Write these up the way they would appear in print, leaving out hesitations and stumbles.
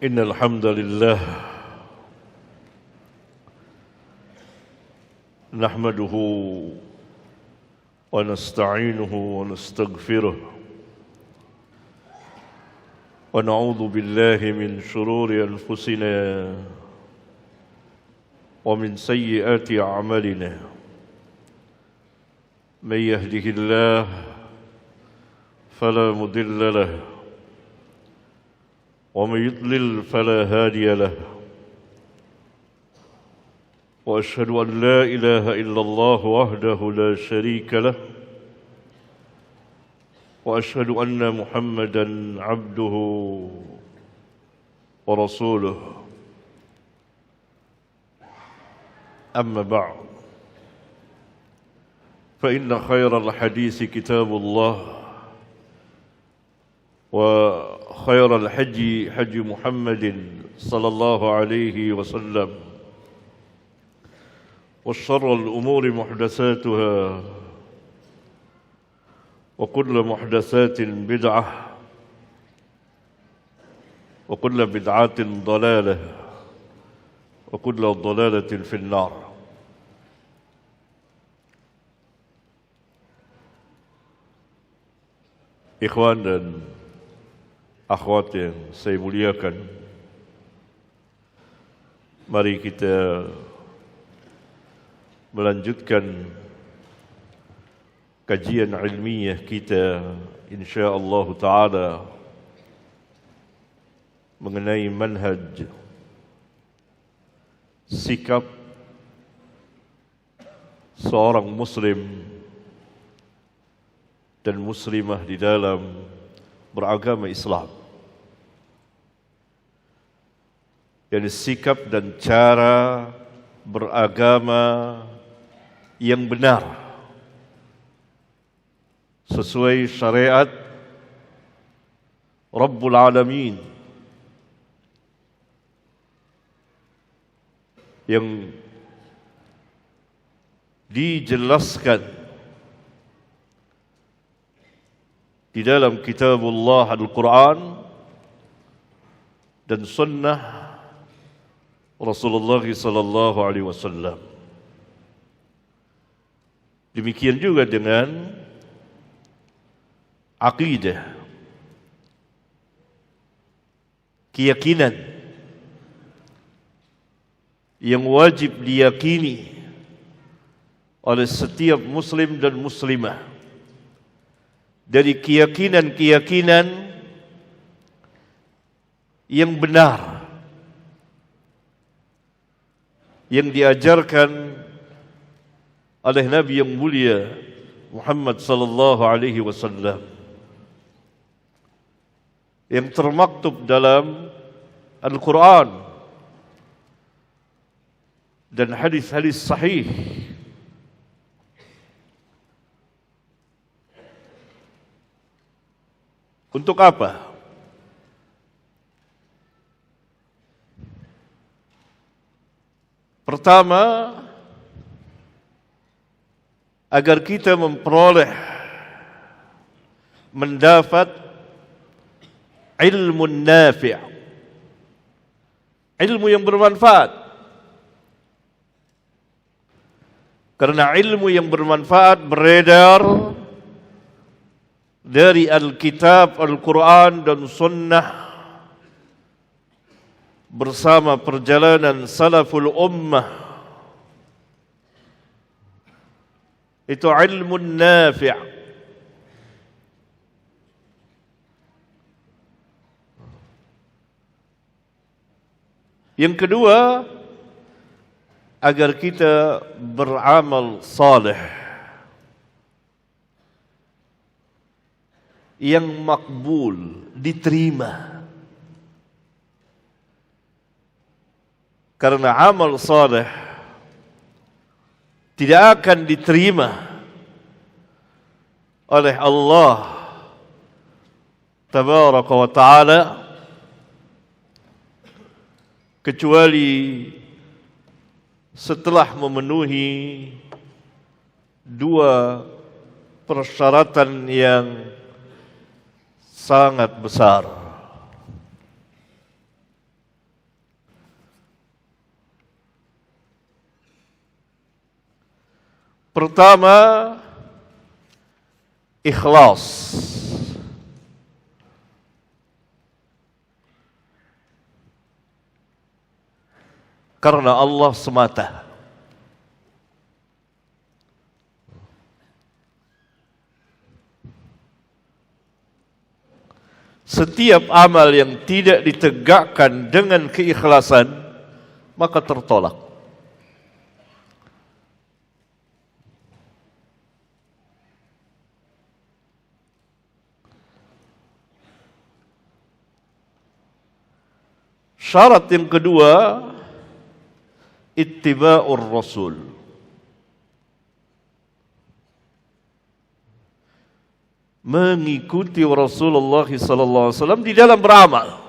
إن الحمد لله نحمده ونستعينه ونستغفره ونعوذ بالله من شرور أنفسنا ومن سيئات أعمالنا من يهده الله فلا مضل له ومن يضلل فلا هادي له وأشهد أن لا إله إلا الله وحده لا شريك له وأشهد أن محمدًا عبده ورسوله أما بعد فإن خير الحديث كتاب الله وخير الحج حج محمد صلى الله عليه وسلم وشر الأمور محدثاتها وكل محدثات بدعة وكل بدعة ضلالة وكل ضلالة في النار. Ikhwan dan akhwat yang saya muliakan, mari kita melanjutkan kajian ilmiah kita insya-Allah taala mengenai manhaj sikap seorang muslim dan muslimah di dalam beragama Islam. Yani sikap dan cara beragama yang benar sesuai syariat Rabbul Alamin yang dijelaskan di dalam kitabullah Al-Quran dan sunnah Rasulullah sallallahu alaihi wasallam. Demikian juga dengan akidah, keyakinan yang wajib diyakini oleh setiap muslim dan muslimah, dari keyakinan-keyakinan yang benar yang diajarkan oleh Nabi yang mulia Muhammad sallallahu alaihi wasallam, yang termaktub dalam Al-Quran dan hadis-hadis sahih. Untuk apa? Pertama, agar kita mendapat ilmu nafi', ilmu yang bermanfaat. Karena ilmu yang bermanfaat beredar dari Alkitab, Al-Quran dan Sunnah bersama perjalanan salaful ummah. Itu ilmu nafi'. Yang kedua, agar kita beramal saleh yang makbul, diterima. Karena amal saleh tidak akan diterima oleh Allah tabaraka wa ta'ala kecuali setelah memenuhi dua persyaratan yang sangat besar. Pertama, ikhlas. Karena Allah semata. Setiap amal yang tidak ditegakkan dengan keikhlasan, maka tertolak. Syarat yang kedua, ittiba'ur rasul. Mengikuti Rasulullah SAW di dalam beramal.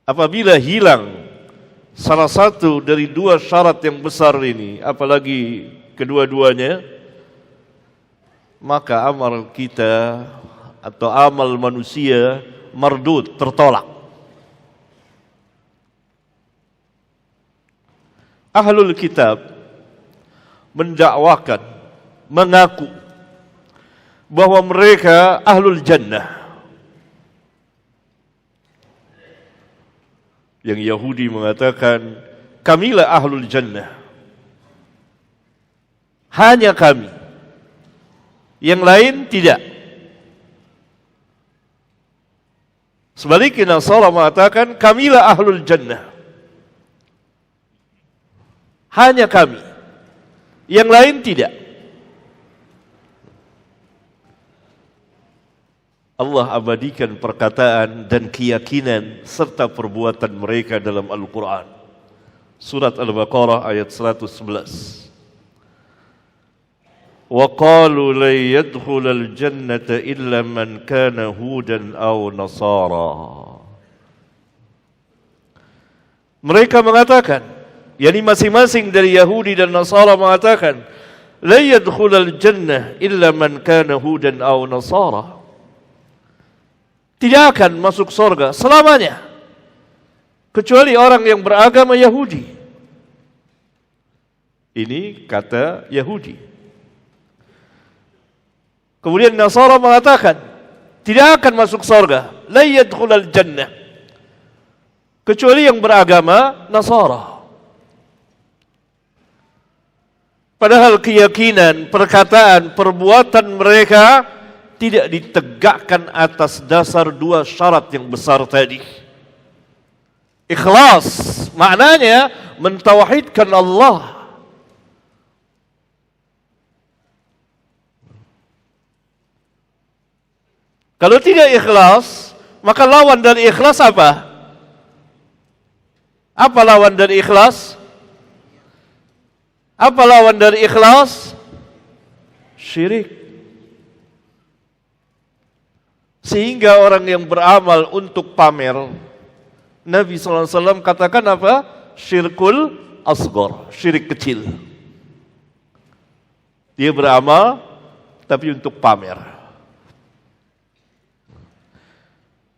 Apabila hilang salah satu dari dua syarat yang besar ini, apalagi kedua-duanya, maka amal kita atau amal manusia mardud, tertolak. Ahlul kitab mendakwakan, mengaku bahwa mereka ahlul jannah. Yang Yahudi mengatakan, kamilah ahlul jannah. Hanya kami. Yang lain tidak. Sebaliknya Nasara mengatakan, kamilah ahlul jannah. Hanya kami. Yang lain tidak. Allah abadikan perkataan dan keyakinan serta perbuatan mereka dalam Al-Quran. Surat Al-Baqarah ayat 111. وَقَالُوا لَنْ يَدْخُلَ الْجَنَّةَ إِلَّا مَنْ كَانَ هُودًا أَوْ نَصَارًا. Mereka mengatakan, yakni masing-masing dari Yahudi dan Nasara mengatakan, la yadkhulul jannah illa man kana hudan aw nasara. Tidak akan masuk surga selamanya kecuali orang yang beragama Yahudi. Ini kata Yahudi. Kemudian Nasara mengatakan, tidak akan masuk surga, la yadkhulul jannah, kecuali yang beragama Nasara. Padahal keyakinan, perkataan, perbuatan mereka tidak ditegakkan atas dasar dua syarat yang besar tadi. Ikhlas, maknanya mentauhidkan Allah. Kalau tidak ikhlas, maka lawan dari ikhlas apa? Apa lawan dari ikhlas? Apa lawan dari ikhlas? Syirik. Sehingga orang yang beramal untuk pamer, Nabi SAW katakan apa? Syirkul asghar, syirik kecil. Dia beramal tapi untuk pamer,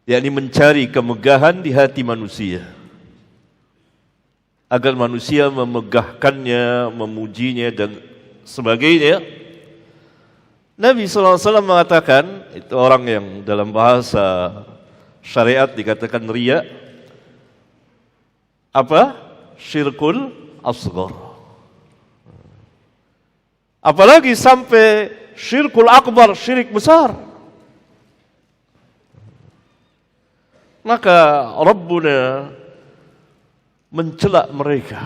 yakni mencari kemegahan di hati manusia, agar manusia memegahkannya, memujinya dan sebagainya. Nabi SAW mengatakan, itu orang yang dalam bahasa syariat dikatakan riya, apa? Syirkul asghar. Apalagi sampai syirkul akbar, syirik besar. Maka Rabbuna mencela mereka.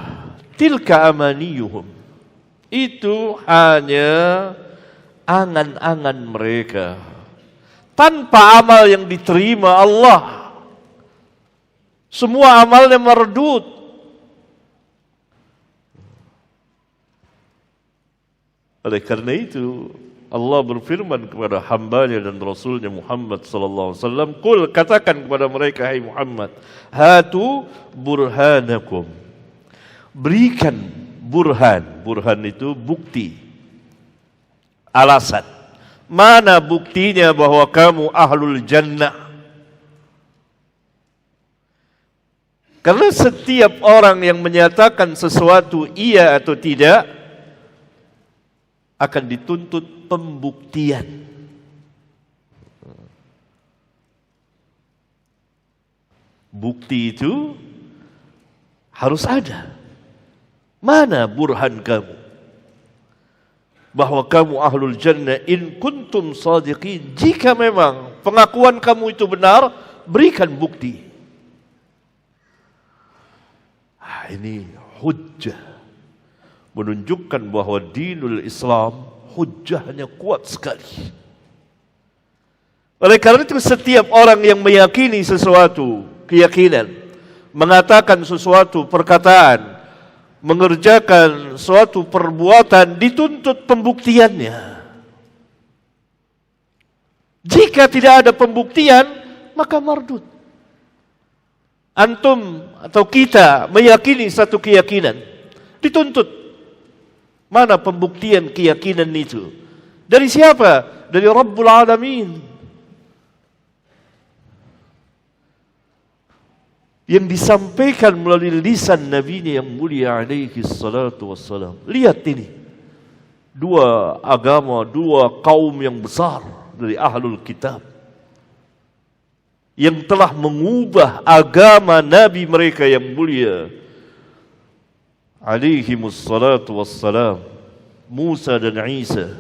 Tilka amaniyuhum. Itu hanya angan-angan mereka. Tanpa amal yang diterima Allah. Semua amalnya mardud. Oleh karena itu, Allah berfirman kepada hambanya dan Rasulnya Muhammad sallallahu alaihi wasallam, "Qul," katakan kepada mereka, hai Muhammad, "Hatu burhanakum." Berikan burhan. Burhan itu bukti, alasan. Mana buktinya bahwa kamu ahlul jannah? Karena setiap orang yang menyatakan sesuatu iya atau tidak akan dituntut pembuktian. Bukti itu harus ada. Mana burhan kamu bahwa kamu ahlul jannah in kuntum sadiqin? Jika memang pengakuan kamu itu benar, berikan bukti. Ini hujjah, menunjukkan bahwa dinul Islam hujjahnya kuat sekali. Oleh karena itu setiap orang yang meyakini sesuatu, keyakinan, mengatakan sesuatu perkataan, mengerjakan suatu perbuatan, dituntut pembuktiannya. Jika tidak ada pembuktian, maka mardud. Antum atau kita meyakini satu keyakinan, dituntut. Mana pembuktian keyakinan itu? Dari siapa? Dari Rabbul Alamin. Yang disampaikan melalui lisan Nabi yang mulia alaihi salatu wassalam. Lihat ini. Dua agama, dua kaum yang besar dari ahlul kitab, yang telah mengubah agama Nabi mereka yang mulia alaihimus salatu wassalam, Musa dan Isa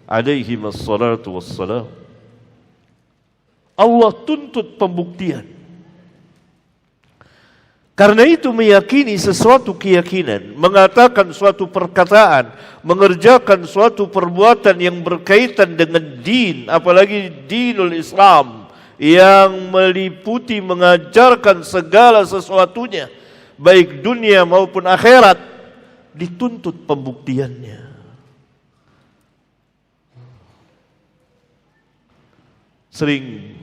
alaihimus salatu wassalam. Allah tuntut pembuktian. Karena itu meyakini sesuatu keyakinan, mengatakan suatu perkataan, mengerjakan suatu perbuatan yang berkaitan dengan din, apalagi dinul Islam, yang meliputi mengajarkan segala sesuatunya, baik dunia maupun akhirat, dituntut pembuktiannya. Sering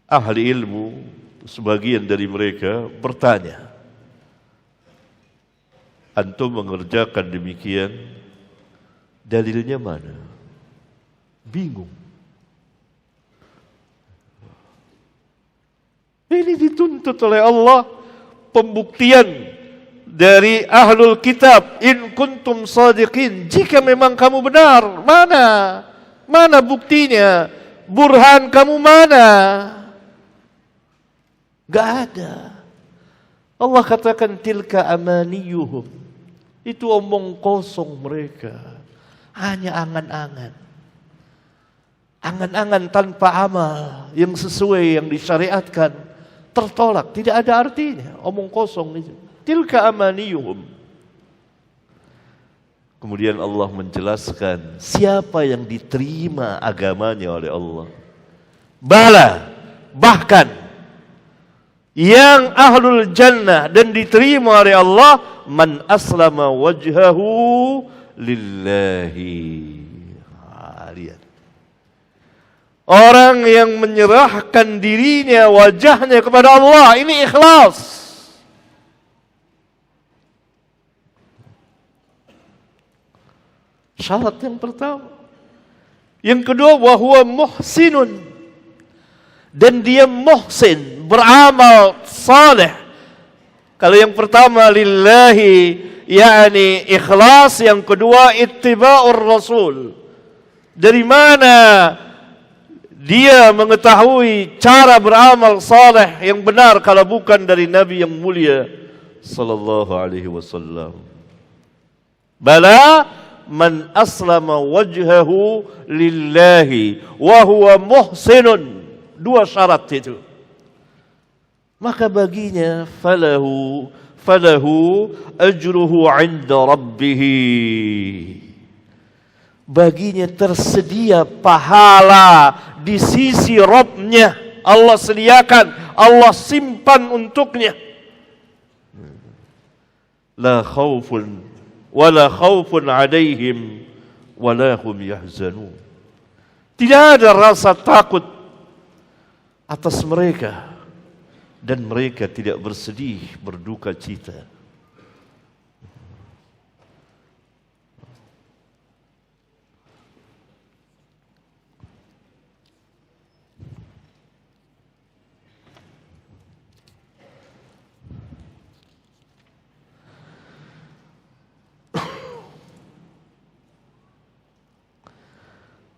ahli ilmu, sebagian dari mereka bertanya, antum mengerjakan demikian, dalilnya mana? Bingung. Ini dituntut oleh Allah pembuktian dari ahlul kitab, in kuntum sadiqin. Jika memang kamu benar, mana buktinya? Burhan kamu mana? Gak ada. Allah katakan tilka amaniyuhum. Itu omong kosong mereka. Hanya angan-angan. Angan-angan tanpa amal yang sesuai yang disyariatkan, tertolak, tidak ada artinya. Omong kosong itu. Tilka amaniyuhum. Kemudian Allah menjelaskan siapa yang diterima agamanya oleh Allah. Bala, bahkan yang ahlul jannah dan diterima oleh Allah, man aslama wajhahu lillahi. Lihat. Orang yang menyerahkan dirinya, wajahnya kepada Allah, ini ikhlas. Syarat yang pertama. Yang kedua, wa huwa muhsinun. Dan dia muhsin, beramal saleh. Kalau yang pertama lillahi, yakni ikhlas. Yang kedua ittiba'ur rasul. Dari mana dia mengetahui cara beramal saleh yang benar kalau bukan dari Nabi yang mulia sallallahu alaihi wasallam? Bala man aslama wajhahu lillahi wa huwa muhsinun. Dua syarat itu. Maka baginya falahu ajruhu 'inda rabbih. Baginya tersedia pahala di sisi Rabb-nya. Allah sediakan, Allah simpan untuknya. La khaufun wala khaufun 'alaihim wala hum yahzanun. Tidak ada rasa takut atas mereka dan mereka tidak bersedih, berduka cita.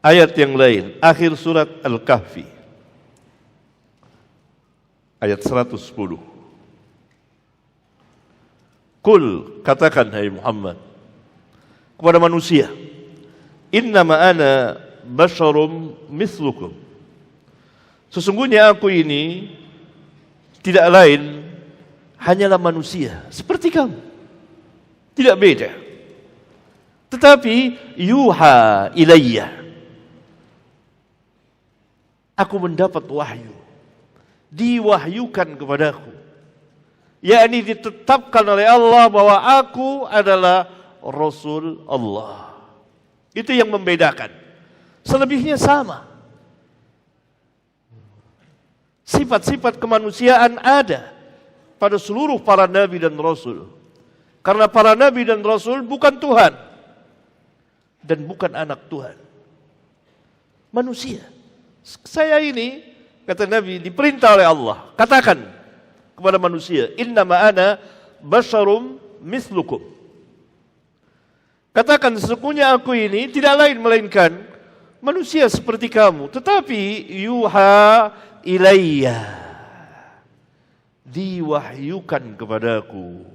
Ayat yang lain, akhir surat Al-Kahfi, ayat 110. Kul, katakan hai Muhammad kepada manusia, innama ana basyarum mislukum. Sesungguhnya aku ini tidak lain hanyalah manusia seperti kamu. Tidak beda. Tetapi yuha ilayya, aku mendapat wahyu, diwahyukan kepadaku, yakni ditetapkan oleh Allah bahwa aku adalah Rasul Allah. Itu yang membedakan. Selebihnya sama. Sifat-sifat kemanusiaan ada pada seluruh para nabi dan rasul. Karena para nabi dan rasul bukan Tuhan dan bukan anak Tuhan. Manusia. Saya ini, kata Nabi, diperintah oleh Allah, katakan kepada manusia, innama ana basyarum mislukum. Katakan sesungguhnya aku ini tidak lain melainkan manusia seperti kamu, tetapi yuha ilayya, diwahyukan kepadaku.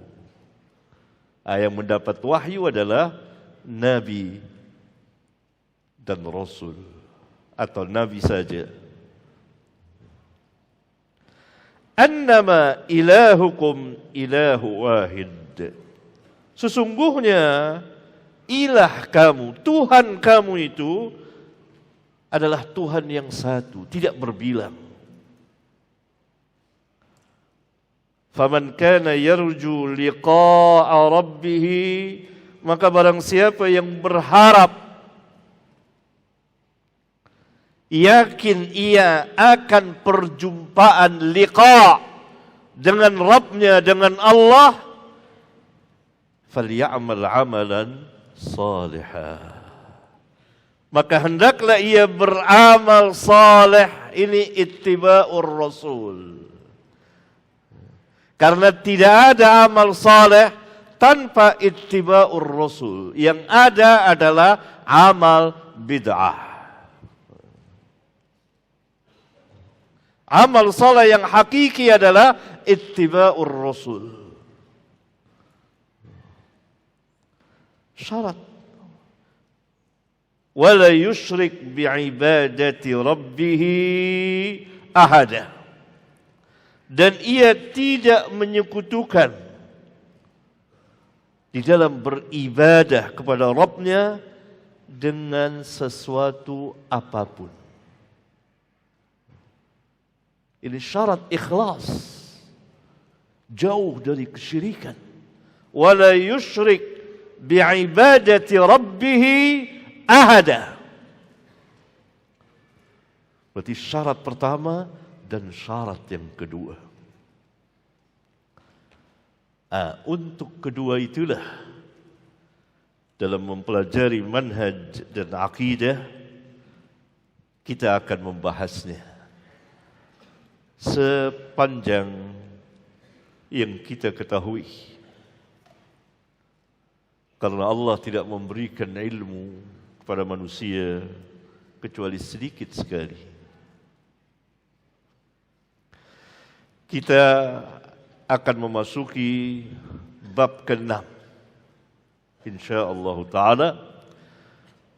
Yang mendapat wahyu adalah nabi dan rasul, atau nabi saja. Annama ilahukum ilahu wahid. Sesungguhnya ilah kamu, Tuhan kamu itu adalah Tuhan yang satu, tidak berbilang. Faman kana yarju liqa'a rabbih, maka barang siapa yang berharap, yakin ia akan perjumpaan liqa dengan Rabbnya, dengan Allah, falyamal amalan salihah, maka hendaklah ia beramal saleh. Ini ittiba'ur rasul. Karena tidak ada amal saleh tanpa ittiba'ur rasul. Yang ada adalah amal bid'ah. Amal saleh yang hakiki adalah ittiba'ur rasul. Syarat. Wala yusyrik bi'ibadati rabbih ahada. Dan ia tidak menyekutukan di dalam beribadah kepada Rabbnya dengan sesuatu apapun. Ini syarat ikhlas, jauh dari kesyirikan. Wala yusyrik bi'ibadati rabbih ahada. Berarti syarat pertama dan syarat yang kedua. Untuk kedua itulah dalam mempelajari manhaj dan akidah kita akan membahasnya sepanjang yang kita ketahui. Karena Allah tidak memberikan ilmu kepada manusia kecuali sedikit sekali. Kita akan memasuki bab ke-6 insyaallah taala.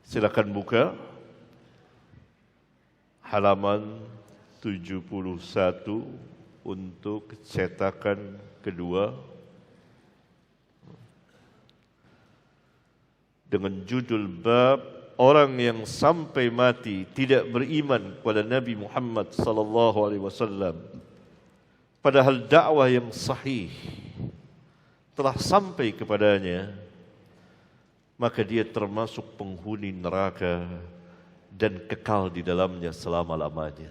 Silakan buka halaman 71 untuk cetakan kedua dengan judul bab orang yang sampai mati tidak beriman kepada Nabi Muhammad sallallahu alaihi wasallam padahal dakwah yang sahih telah sampai kepadanya, maka dia termasuk penghuni neraka dan kekal di dalamnya selama-lamanya.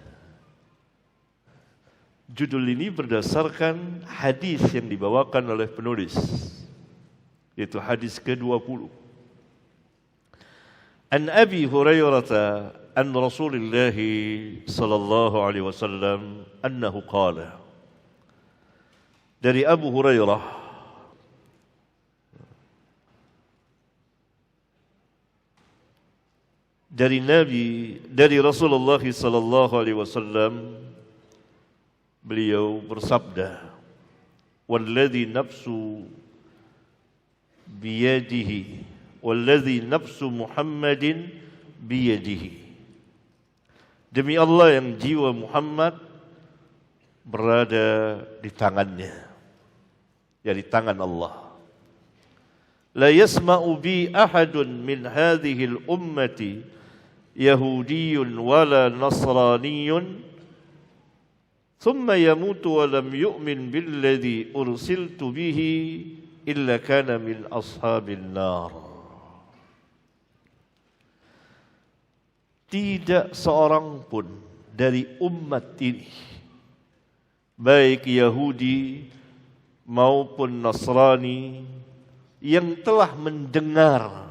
Judul ini berdasarkan hadis yang dibawakan oleh penulis, yaitu hadis ke-20. An Abi Hurairah an Rasulullah sallallahu alaihi wasallam annahu qala. Dari Abu Hurairah dari Rasulullah sallallahu alaihi wasallam, beliau bersabda, "Walladzi nafsu biyadihi, walladzi nafsu Muhammadin biyadihi." Demi Allah yang jiwa Muhammad berada di tangannya, ya di tangan Allah. La yasma'u bi ahadun min hadhihi al-ummati yahudiyyun wala nasraniyyun thumma yamutu wa lam yu'min billadhi ursiltu bihi illa kana min ashabin nar. Tidak seorang pun dari umat ini, baik Yahudi maupun Nasrani, yang telah mendengar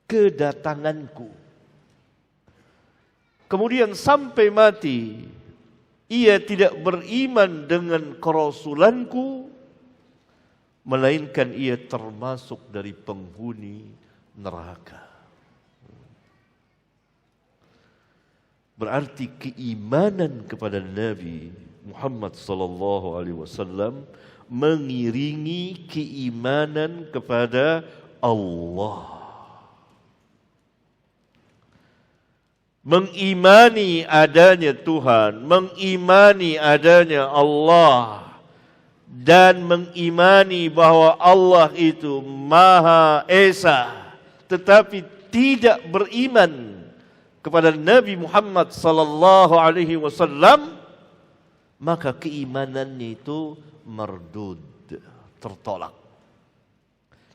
kedatanganku, kemudian sampai mati ia tidak beriman dengan kerasulanku, melainkan ia termasuk dari penghuni neraka. Berarti keimanan kepada Nabi Muhammad sallallahu alaihi wasallam mengiringi keimanan kepada Allah. Mengimani adanya Tuhan, mengimani adanya Allah, dan mengimani bahwa Allah itu Maha Esa, tetapi tidak beriman kepada Nabi Muhammad sallallahu alaihi wasallam, maka keimanannya itu mardud, tertolak,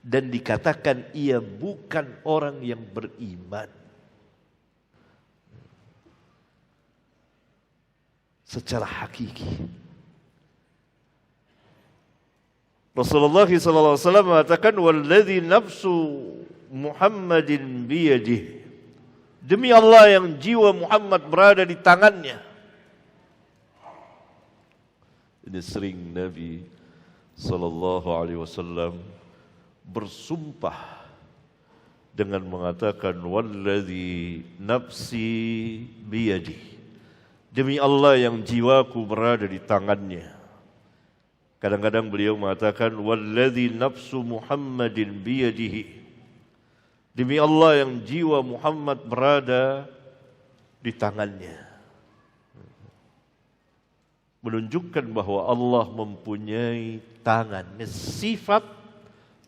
dan dikatakan ia bukan orang yang beriman secara hakiki. Rasulullah SAW mengatakan, "Walladzi nafsu Muhammadin biyadihi." Demi Allah yang jiwa Muhammad berada di tangannya. Ini sering Nabi sallallahu alaihi wasallam bersumpah dengan mengatakan, "Walladzi nafsi biyadi." Demi Allah yang jiwaku berada di tangannya. Kadang-kadang beliau mengatakan, "Walladzi nafsu Muhammadin biyadihi." Demi Allah yang jiwa Muhammad berada di tangannya. Menunjukkan bahwa Allah mempunyai tangan. Ini sifat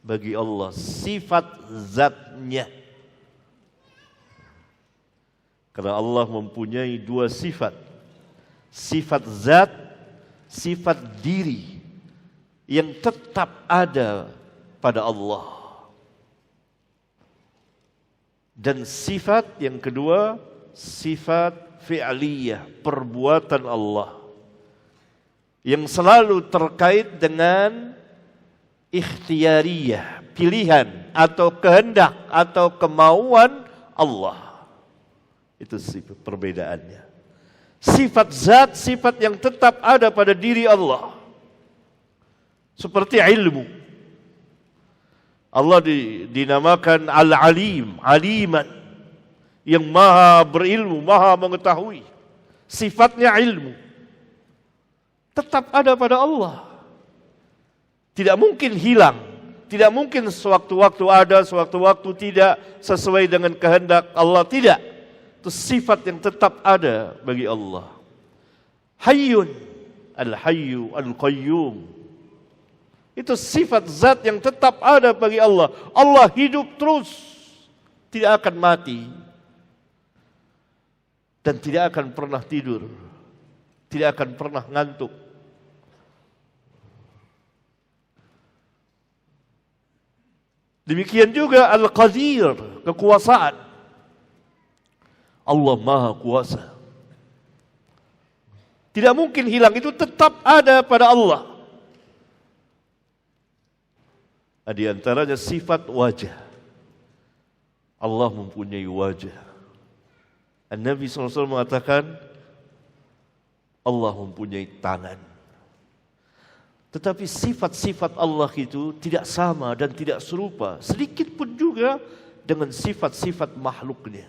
bagi Allah, sifat zatnya. Karena Allah mempunyai dua sifat. Sifat zat, sifat diri yang tetap ada pada Allah. Dan sifat yang kedua, sifat fi'liyah, perbuatan Allah, yang selalu terkait dengan ikhtiyariyah, pilihan atau kehendak atau kemauan Allah. Itu sifat perbedaannya. Sifat zat, sifat yang tetap ada pada diri Allah. Seperti ilmu. Allah dinamakan Al-Alim, aliman, yang maha berilmu, maha mengetahui. Sifatnya ilmu tetap ada pada Allah. Tidak mungkin hilang. Tidak mungkin sewaktu-waktu ada, sewaktu-waktu tidak, sesuai dengan kehendak Allah. Tidak. Itu sifat yang tetap ada bagi Allah. Hayyun, Al-Hayyu, Al-Qayyum. Itu sifat zat yang tetap ada bagi Allah. Allah hidup terus, tidak akan mati, dan tidak akan pernah tidur, tidak akan pernah ngantuk. Demikian juga Al-Qadir, kekuasaan. Allah Maha Kuasa. Tidak mungkin hilang, itu tetap ada pada Allah. Di antaranya sifat wajah. Allah mempunyai wajah. Nabi SAW mengatakan Allah mempunyai tangan. Tetapi sifat-sifat Allah itu tidak sama dan tidak serupa sedikit pun juga dengan sifat-sifat makhluknya.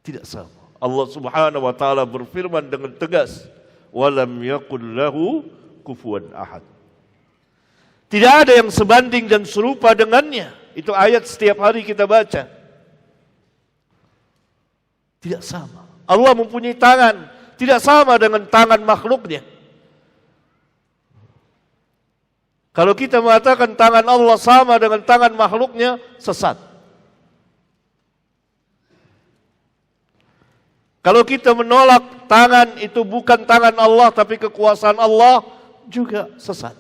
Tidak sama. Allah Subhanahu wa taala berfirman dengan tegas, "Walam yakul lahu kufuwan ahad." Tidak ada yang sebanding dan serupa dengannya. Itu ayat setiap hari kita baca. Tidak sama. Allah mempunyai tangan, tidak sama dengan tangan makhluknya. Kalau kita mengatakan tangan Allah sama dengan tangan makhluknya, sesat. Kalau kita menolak tangan itu bukan tangan Allah tapi kekuasaan Allah, juga sesat.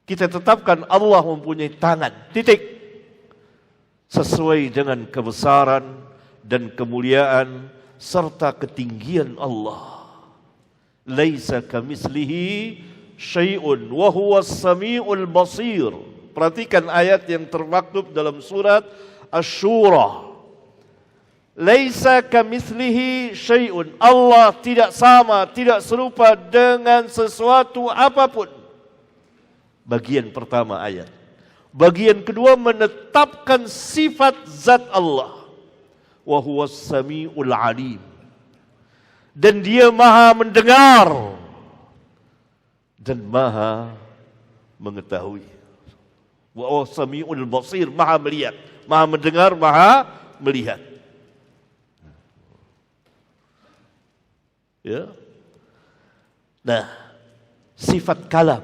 Kita tetapkan Allah mempunyai tangan, titik. Sesuai dengan kebesaran dan kemuliaan serta ketinggian Allah. Laisa kamitslihi syai'un wa huwas samiul basir. Perhatikan ayat yang termaktub dalam surat Asy-Syura. Laisa kamitslihi syai'un. Allah tidak sama, tidak serupa dengan sesuatu apapun. Bagian pertama ayat. Bagian kedua menetapkan sifat zat Allah. Wa huwas samiul alim. Dan dia maha mendengar dan maha mengetahui. Wa huwas samiul basir, maha melihat, maha mendengar, maha melihat. Ya. Nah, sifat kalam.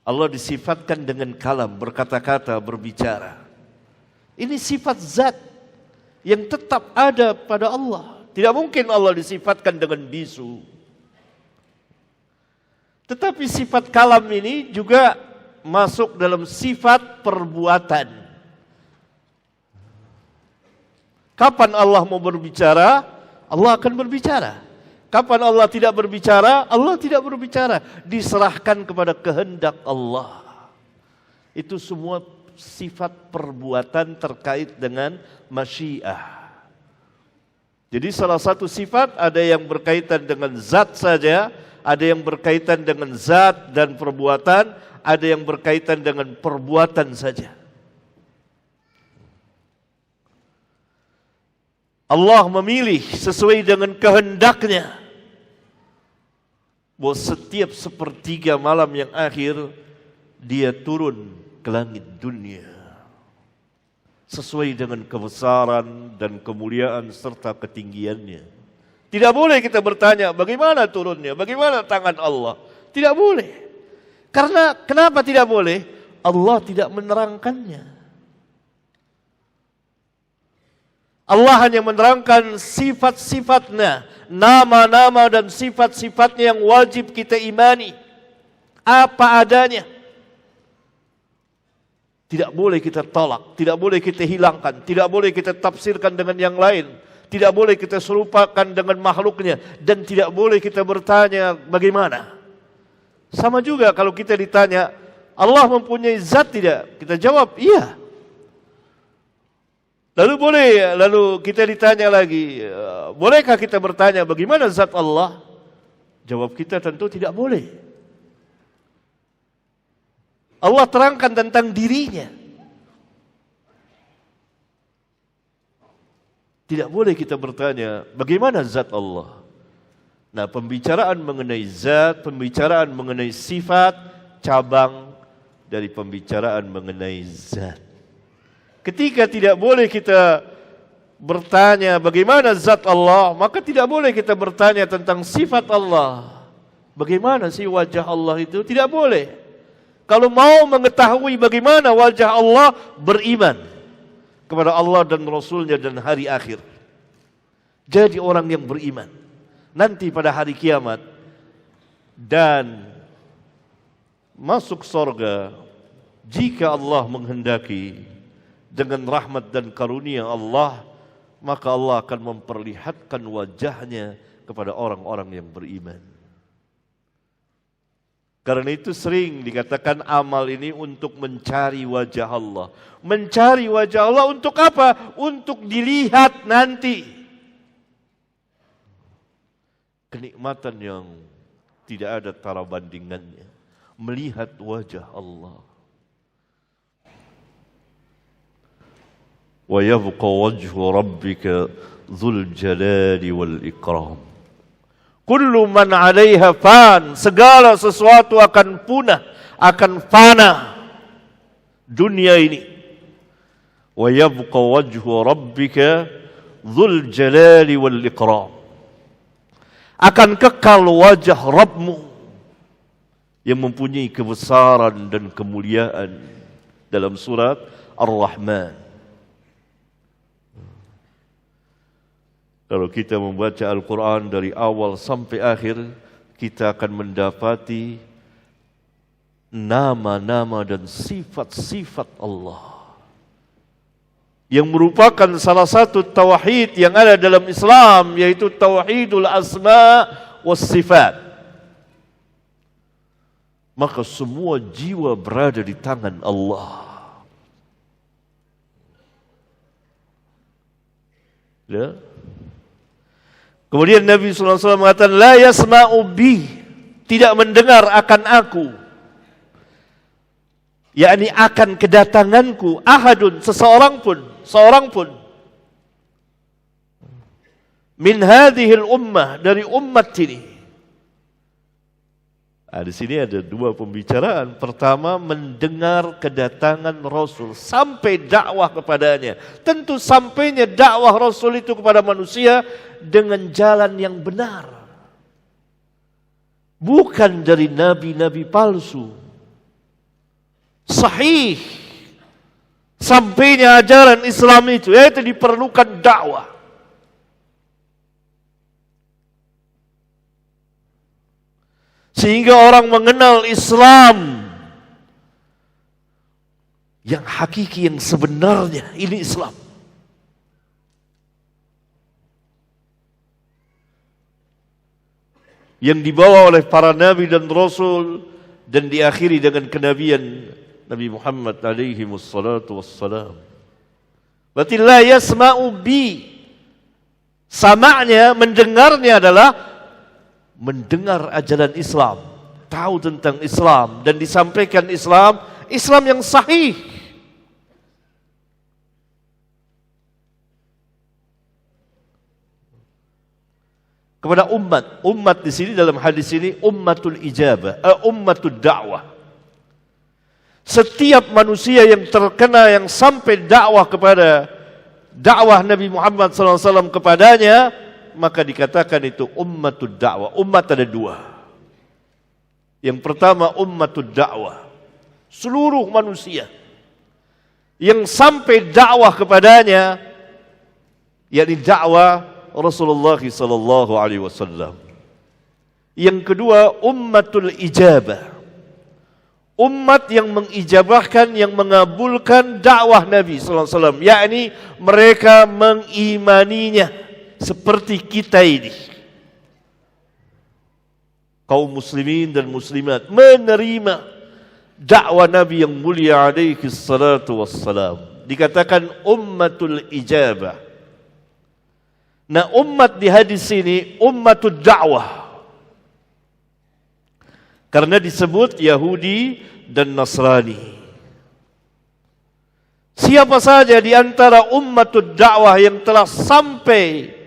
Allah disifatkan dengan kalam, berkata-kata, berbicara. Ini sifat zat yang tetap ada pada Allah. Tidak mungkin Allah disifatkan dengan bisu. Tetapi sifat kalam ini juga masuk dalam sifat perbuatan. Kapan Allah mau berbicara? Allah akan berbicara. Kapan Allah tidak berbicara? Allah tidak berbicara. Diserahkan kepada kehendak Allah. Itu semua sifat perbuatan terkait dengan masyiah. Jadi salah satu sifat ada yang berkaitan dengan zat saja, ada yang berkaitan dengan zat dan perbuatan, ada yang berkaitan dengan perbuatan saja. Allah memilih sesuai dengan kehendaknya bahwa setiap sepertiga malam yang akhir dia turun ke langit dunia sesuai dengan kebesaran dan kemuliaan serta ketinggiannya. Tidak boleh kita bertanya bagaimana turunnya, bagaimana tangan Allah. Tidak boleh. Karena kenapa tidak boleh? Allah tidak menerangkannya. Allah hanya menerangkan sifat-sifatnya, nama-nama dan sifat-sifatnya yang wajib kita imani. Apa adanya. Tidak boleh kita tolak, tidak boleh kita hilangkan, tidak boleh kita tafsirkan dengan yang lain. Tidak boleh kita serupakan dengan makhluknya. Dan tidak boleh kita bertanya bagaimana. Sama juga kalau kita ditanya, Allah mempunyai zat tidak? Kita jawab, iya. Lalu kita ditanya lagi, bolehkah kita bertanya bagaimana zat Allah? Jawab kita tentu tidak boleh. Allah terangkan tentang dirinya. Tidak boleh kita bertanya bagaimana zat Allah. Nah, pembicaraan mengenai zat, pembicaraan mengenai sifat, cabang dari pembicaraan mengenai zat. Ketika tidak boleh kita bertanya bagaimana zat Allah, maka tidak boleh kita bertanya tentang sifat Allah. Bagaimana sih wajah Allah itu? Tidak boleh. Kalau mau mengetahui bagaimana wajah Allah, beriman kepada Allah dan Rasulnya dan hari akhir. Jadi orang yang beriman. Nanti pada hari kiamat dan masuk surga jika Allah menghendaki. Dengan rahmat dan karunia Allah, maka Allah akan memperlihatkan wajahnya kepada orang-orang yang beriman. Karena itu sering dikatakan amal ini untuk mencari wajah Allah. Mencari wajah Allah untuk apa? Untuk dilihat nanti. Kenikmatan yang tidak ada tara bandingannya. Melihat wajah Allah. wa yabqa wajhu rabbika dzul jalali wal ikram. Kullu man 'alaiha fan, segala sesuatu akan punah, akan fana dunia ini. Wa yabqa wajhu rabbika dzul jalali wal ikram. Akan kekal wajah Rabbmu yang mempunyai kebesaran dan kemuliaan, dalam surat Ar-Rahman. Kalau kita membaca Al-Quran dari awal sampai akhir, kita akan mendapati nama-nama dan sifat-sifat Allah yang merupakan salah satu tauhid yang ada dalam Islam, yaitu tauhidul asma was sifat. Maka semua jiwa berada di tangan Allah. Ya. Kemudian Nabi SAW mengatakan, la yasma'u bi, tidak mendengar akan aku, yakni akan kedatanganku, ahadun, seorang pun min hadhil ummah, dari umat ini. Di sini ada dua pembicaraan. Pertama, mendengar kedatangan Rasul sampai dakwah kepadanya. Tentu sampainya dakwah Rasul itu kepada manusia dengan jalan yang benar, bukan dari nabi-nabi palsu. Sahih sampainya ajaran Islam itu, yaitu diperlukan dakwah. Sehingga orang mengenal Islam yang hakiki, yang sebenarnya. Ini Islam. Yang dibawa oleh para nabi dan rasul dan diakhiri dengan kenabian Nabi Muhammad alaihi wassalatu wassalam. Berarti la yasma'u bi. Sama'nya, mendengarnya adalah mendengar ajaran Islam, tahu tentang Islam dan disampaikan Islam, Islam yang sahih. Kepada umat di sini dalam hadis ini ummatul ijabah, ummatul dakwah. Setiap manusia yang terkena, yang sampai dakwah kepada dakwah Nabi Muhammad SAW kepadanya, maka dikatakan itu ummatul dakwah. Umat ada dua. Yang pertama ummatul dakwah, seluruh manusia yang sampai dakwah kepadanya, yakni dakwah Rasulullah sallallahu alaihi wasallam. Yang kedua ummatul ijabah, umat yang mengijabahkan, yang mengabulkan dakwah Nabi sallallahu alaihi wasallam, yakni mereka mengimaninya. Seperti kita ini, kaum muslimin dan muslimat, menerima dakwah Nabi yang mulia alaihi salatu wassalam. Dikatakan ummatul ijabah. Nah, umat di hadis ini ummatul dakwah, karena disebut Yahudi dan Nasrani. Siapa saja di antara ummatul dakwah yang telah sampai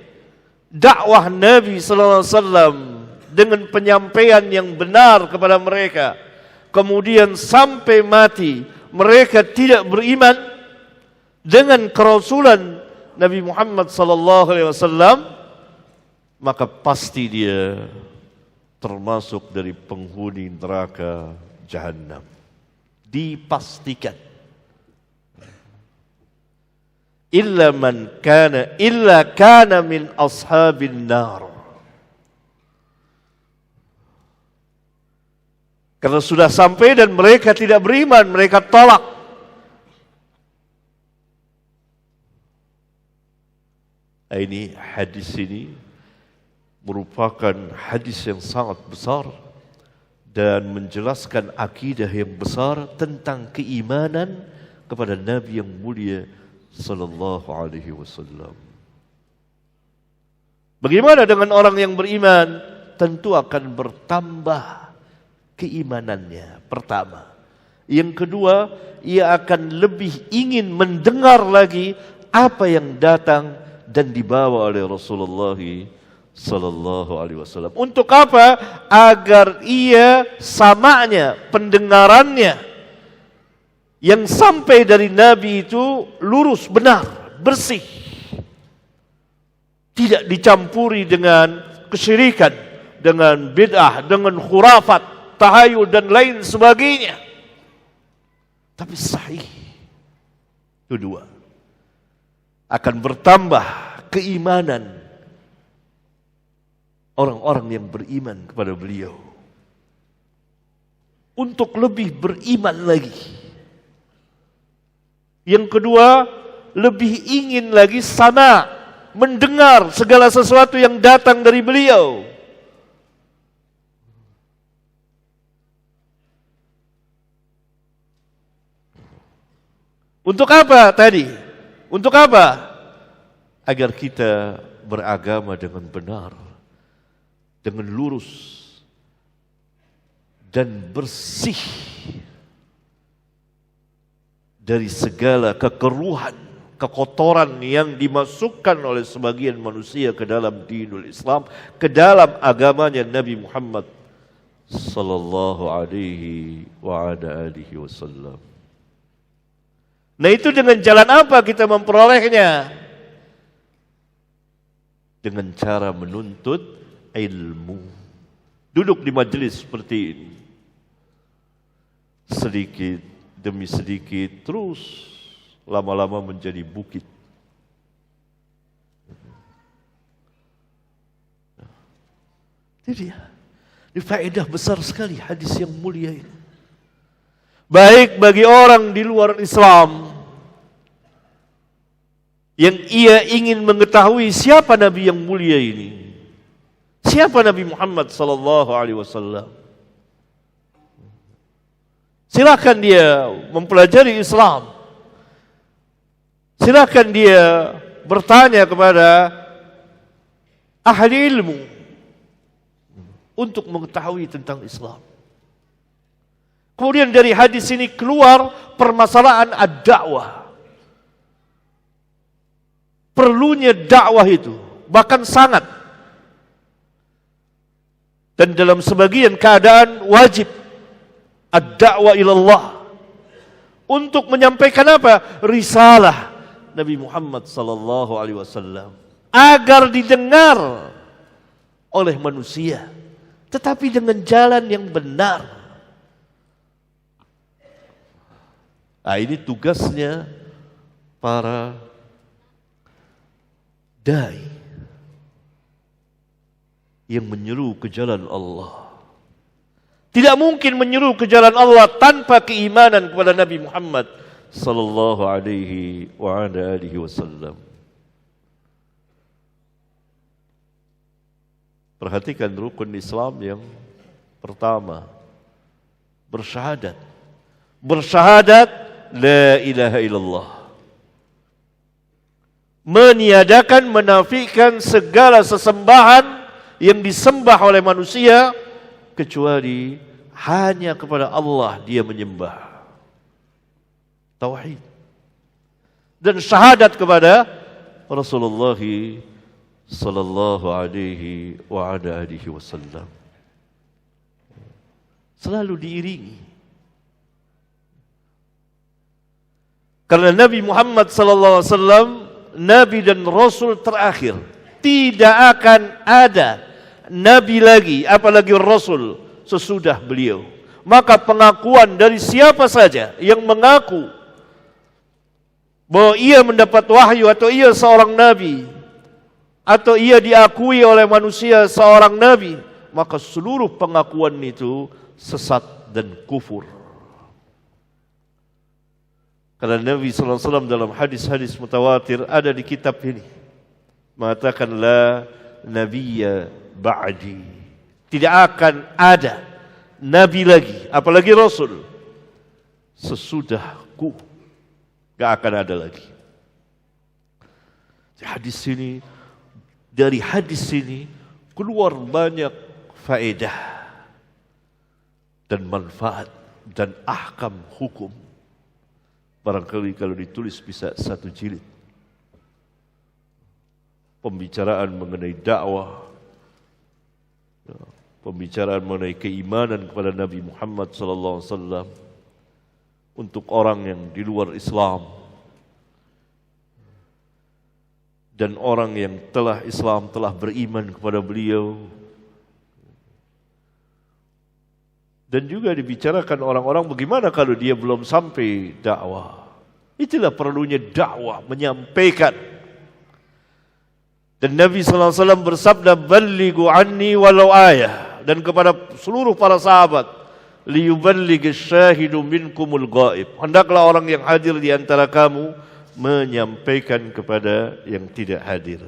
dakwah Nabi sallallahu alaihi wasallam dengan penyampaian yang benar kepada mereka, kemudian sampai mati mereka tidak beriman dengan kerasulan Nabi Muhammad sallallahu alaihi wasallam, maka pasti dia termasuk dari penghuni neraka Jahannam. Dipastikan. Illa kana min ashabin nar. Karena sudah sampai dan mereka tidak beriman, mereka tolak. Ini hadis ini merupakan hadis yang sangat besar dan menjelaskan akidah yang besar tentang keimanan kepada Nabi yang mulia sallallahu alaihi wasallam. Bagaimana dengan orang yang beriman? Tentu akan bertambah keimanannya, pertama. Yang kedua, ia akan lebih ingin mendengar lagi apa yang datang dan dibawa oleh Rasulullah sallallahu alaihi wasallam. Untuk apa? Agar ia samanya, pendengarannya yang sampai dari Nabi itu lurus, benar, bersih. Tidak dicampuri dengan kesyirikan, dengan bid'ah, dengan khurafat, tahayul dan lain sebagainya. Tapi sahih. Kedua, akan bertambah keimanan orang-orang yang beriman kepada beliau. Untuk lebih beriman lagi. Yang kedua, lebih ingin lagi sama, mendengar segala sesuatu yang datang dari beliau. Untuk apa tadi? Untuk apa? Agar kita beragama dengan benar, dengan lurus, dan bersih dari segala kekeruhan, kekotoran yang dimasukkan oleh sebagian manusia ke dalam dinul Islam, ke dalam agamanya Nabi Muhammad sallallahu alaihi wa ala alihi wasallam. Nah, itu dengan jalan apa kita memperolehnya? Dengan cara menuntut ilmu. Duduk di majelis seperti ini. Sedikit demi sedikit, terus lama-lama menjadi bukit. Itu dia. Ini faedah besar sekali hadis yang mulia ini. Baik bagi orang di luar Islam yang ia ingin mengetahui siapa Nabi yang mulia ini. Siapa Nabi Muhammad sallallahu alaihi wasallam? Silakan dia mempelajari Islam. Silakan dia bertanya kepada ahli ilmu untuk mengetahui tentang Islam. Kemudian dari hadis ini keluar permasalahan ad-da'wah. Perlunya dakwah itu, bahkan sangat. Dan dalam sebagian keadaan wajib ad-da'wah ilallah. Untuk menyampaikan apa? Risalah Nabi Muhammad sallallahu alaihi wasallam agar didengar oleh manusia, tetapi dengan jalan yang benar. Nah, ini tugasnya para dai yang menyeru ke jalan Allah. Tidak mungkin menyeru ke jalan Allah tanpa keimanan kepada Nabi Muhammad sallallahu alaihi wa ala alihi wasallam. Perhatikan rukun Islam yang pertama, bersyahadat. Bersyahadat la ilaha illallah. Meniadakan, menafikan segala sesembahan yang disembah oleh manusia kecuali hanya kepada Allah dia menyembah. Tauhid. Dan syahadat kepada Rasulullah sallallahu alaihi wa ala alihi wasallam. Selalu diiringi. Karena Nabi Muhammad sallallahu alaihi wasallam Nabi dan Rasul terakhir. Tidak akan ada Nabi lagi, apalagi Rasul sesudah beliau. Maka pengakuan dari siapa saja yang mengaku bahwa ia mendapat wahyu atau ia seorang Nabi, atau ia diakui oleh manusia seorang Nabi, maka seluruh pengakuan itu sesat dan kufur. Karena Nabi SAW dalam hadis-hadis mutawatir ada di kitab ini mengatakan la nabiyya ba'di. Tidak akan ada Nabi lagi, apalagi Rasul sesudahku. Gak akan ada lagi. Dari hadis ini keluar banyak faedah dan manfaat dan ahkam hukum. Barangkali kalau ditulis bisa 1 jilid. pembicaraan mengenai dakwah, pembicaraan mengenai keimanan kepada Nabi Muhammad SAW untuk orang yang di luar Islam dan orang yang telah Islam, telah beriman kepada beliau. Dan juga dibicarakan orang-orang bagaimana kalau dia belum sampai dakwah. Itulah perlunya dakwah, menyampaikan. Dan Nabi SAW bersabda, "Ballighu anni walau ayah." Dan kepada seluruh para sahabat, "Liyuballighi syahidu minkumul ghaib." Hendaklah orang yang hadir di antara kamu menyampaikan kepada yang tidak hadir.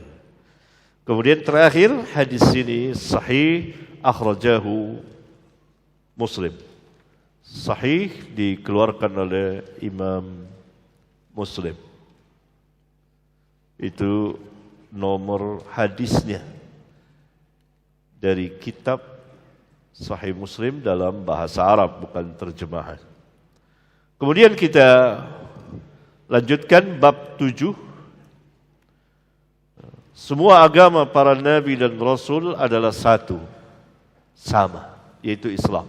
Kemudian terakhir, hadis ini sahih, akhrajahu Muslim. Sahih dikeluarkan oleh Imam Muslim. Itu nomor hadisnya dari kitab Sahih Muslim dalam bahasa Arab, bukan terjemahan. Kemudian kita lanjutkan bab 7. Semua agama para nabi dan rasul adalah satu, sama, yaitu Islam.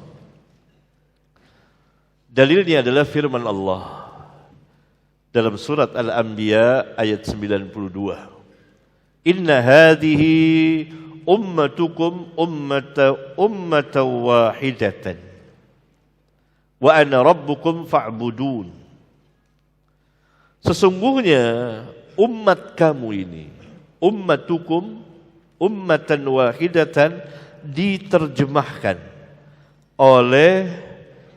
Dalilnya adalah firman Allah dalam surat Al-Anbiya ayat 92. Inna hadhihi ummatukum ummatan wahidatan wa ana rabbukum fa'budun. Sesungguhnya umat kamu ini, ummatukum ummatan wahidatan, diterjemahkan oleh,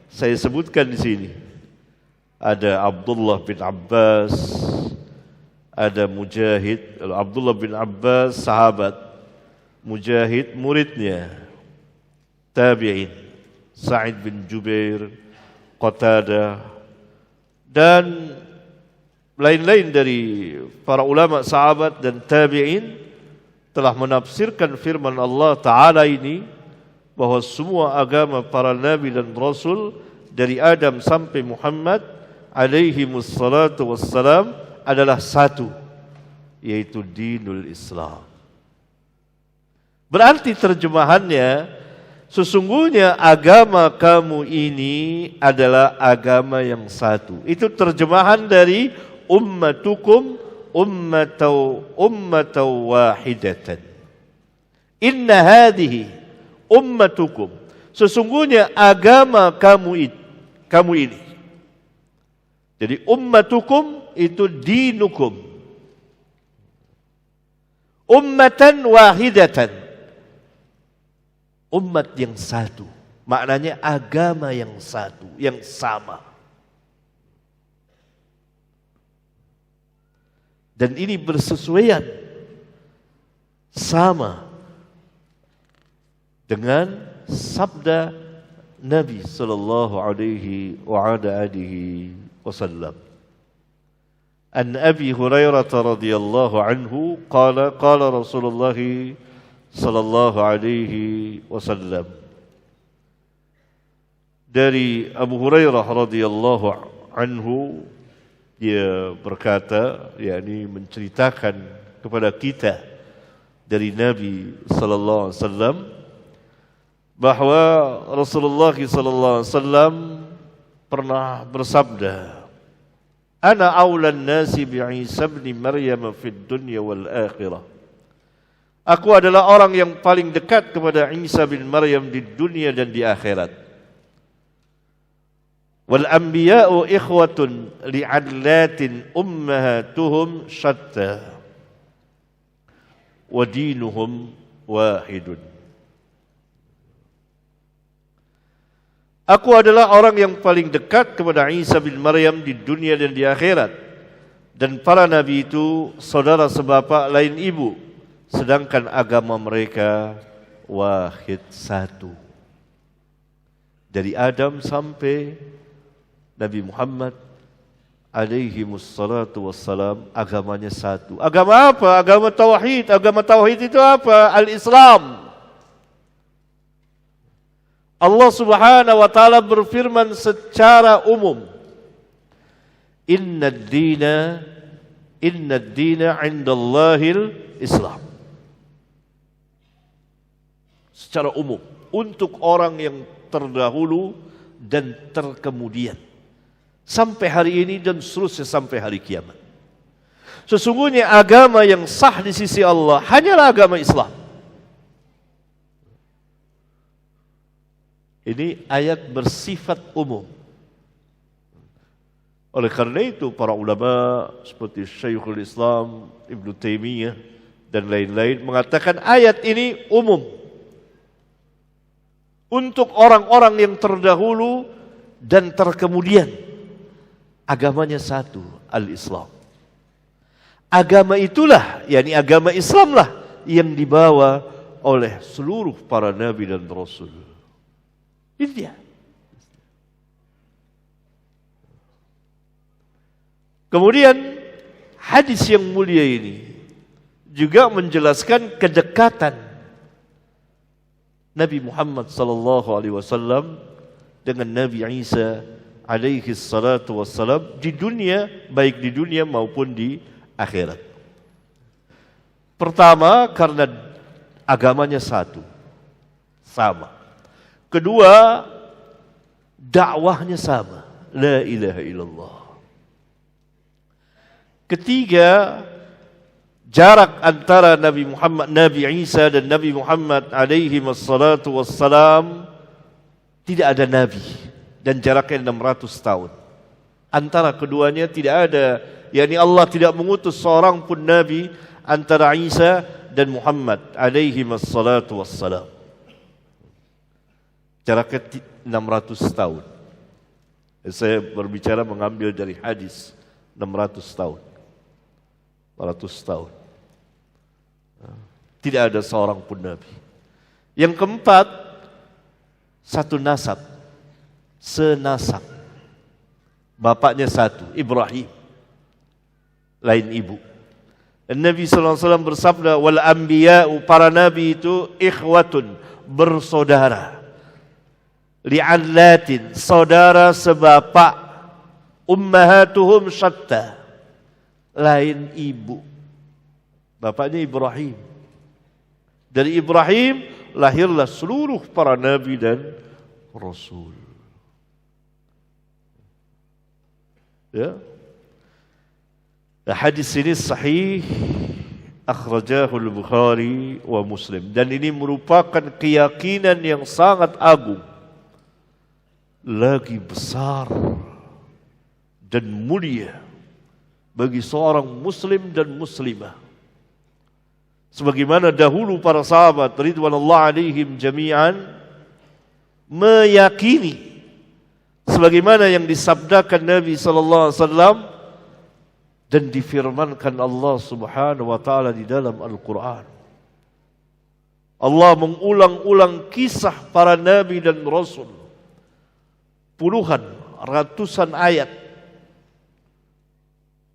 saya sebutkan di sini, ada Abdullah bin Abbas, ada Mujahid. Abdullah bin Abbas sahabat, Mujahid muridnya, tabi'in, Sa'id bin Jubair, Qatadah, dan lain-lain dari para ulama sahabat dan tabi'in telah menafsirkan firman Allah Ta'ala ini, bahwa semua agama para nabi dan rasul dari Adam sampai Muhammad alaihi wassalatu wassalam adalah satu, yaitu dinul Islam. Berarti terjemahannya, sesungguhnya agama kamu ini adalah agama yang satu. Itu terjemahan dari ummatukum ummatan wahidatan. Inna hadhihi ummatukum, sesungguhnya agama kamu ini. Jadi ummatukum itu dinukum. Ummatan wahidatan, umat yang satu, maknanya agama yang satu, yang sama. Dan ini bersesuaian, sama dengan sabda Nabi sallallahu alaihi wa ala alihi wasallam. An Abi Hurairah radhiyallahu anhu qala qala Rasulullah sallallahu alaihi wasallam. Dari Abu Hurairah radhiyallahu anhu, dia berkata, yakni menceritakan kepada kita dari Nabi sallallahu alaihi wasallam, bahwa Rasulullah sallallahu alaihi wasallam pernah bersabda, "Ana aulan nasi bi Isa bin Maryam fid dunya wal akhirah." Aku adalah orang yang paling dekat kepada Isa bin Maryam di dunia dan di akhirat. Wal anbiya'u ikhwatun li'adlatin ummahatuhum syatta wa dinuhum wahidun. Aku adalah orang yang paling dekat kepada Isa bin Maryam di dunia dan di akhirat. Dan para nabi itu saudara sebapak lain ibu, sedangkan agama mereka wahid, satu. Dari Adam sampai Nabi Muhammad alaihi wassalatu wassalam, agamanya satu. Agama apa? Agama tauhid. Agama tauhid itu apa? Al-Islam. Allah Subhanahu wa taala berfirman secara umum, "Inna ad-dina Inna ad-dina 'indallahil Islam. Secara umum, untuk orang yang terdahulu dan terkemudian, sampai hari ini dan seterusnya sampai hari kiamat. Sesungguhnya agama yang sah di sisi Allah hanyalah agama Islam. Ini ayat bersifat umum. Oleh karena itu para ulama seperti Syekhul Islam Ibnu Taimiyah dan lain-lain mengatakan ayat ini umum untuk orang-orang yang terdahulu dan terkemudian. Agamanya satu, al-Islam. Agama itulah, yakni agama Islamlah yang dibawa oleh seluruh para nabi dan rasul. Itu dia. Kemudian hadis yang mulia ini juga menjelaskan kedekatan Nabi Muhammad sallallahu alaihi wasallam dengan Nabi Isa alaihi salatu wassalam di dunia, baik di dunia maupun di akhirat. Pertama, karena agamanya satu, sama. Kedua, dakwahnya sama, la ilaha illallah. Ketiga, jarak antara Nabi Isa dan Nabi Muhammad alaihi wassalatu wassalam tidak ada nabi dan jaraknya 600 tahun. Antara keduanya tidak ada, yakni Allah tidak mengutus seorang pun nabi antara Isa dan Muhammad alaihi wassalatu wassalam. Jaraknya 600 tahun. Saya berbicara mengambil dari hadis 600 tahun. 400 tahun. Tidak ada seorang pun nabi. Yang keempat, satu nasab, senasab. Bapaknya satu, Ibrahim, lain ibu. Dan Nabi SAW bersabda, wal anbiya'u, para nabi itu ikhwatun, bersaudara. Li'allatin, saudara sebapak. Ummahatuhum syatta, lain ibu. Bapaknya Ibrahim. Dari Ibrahim lahirlah seluruh para nabi dan rasul. Ya. Hadis ini sahih, akhrajahu al-Bukhari wa Muslim, dan ini merupakan keyakinan yang sangat agung, lagi besar dan mulia bagi seorang muslim dan muslimah. Sebagaimana dahulu para sahabat ridwanullah alaihim jami'an meyakini sebagaimana yang disabdakan Nabi sallallahu alaihi wasallam dan difirmankan Allah Subhanahu wa taala di dalam Al-Qur'an. Allah mengulang-ulang kisah para nabi dan rasul. Puluhan, ratusan ayat.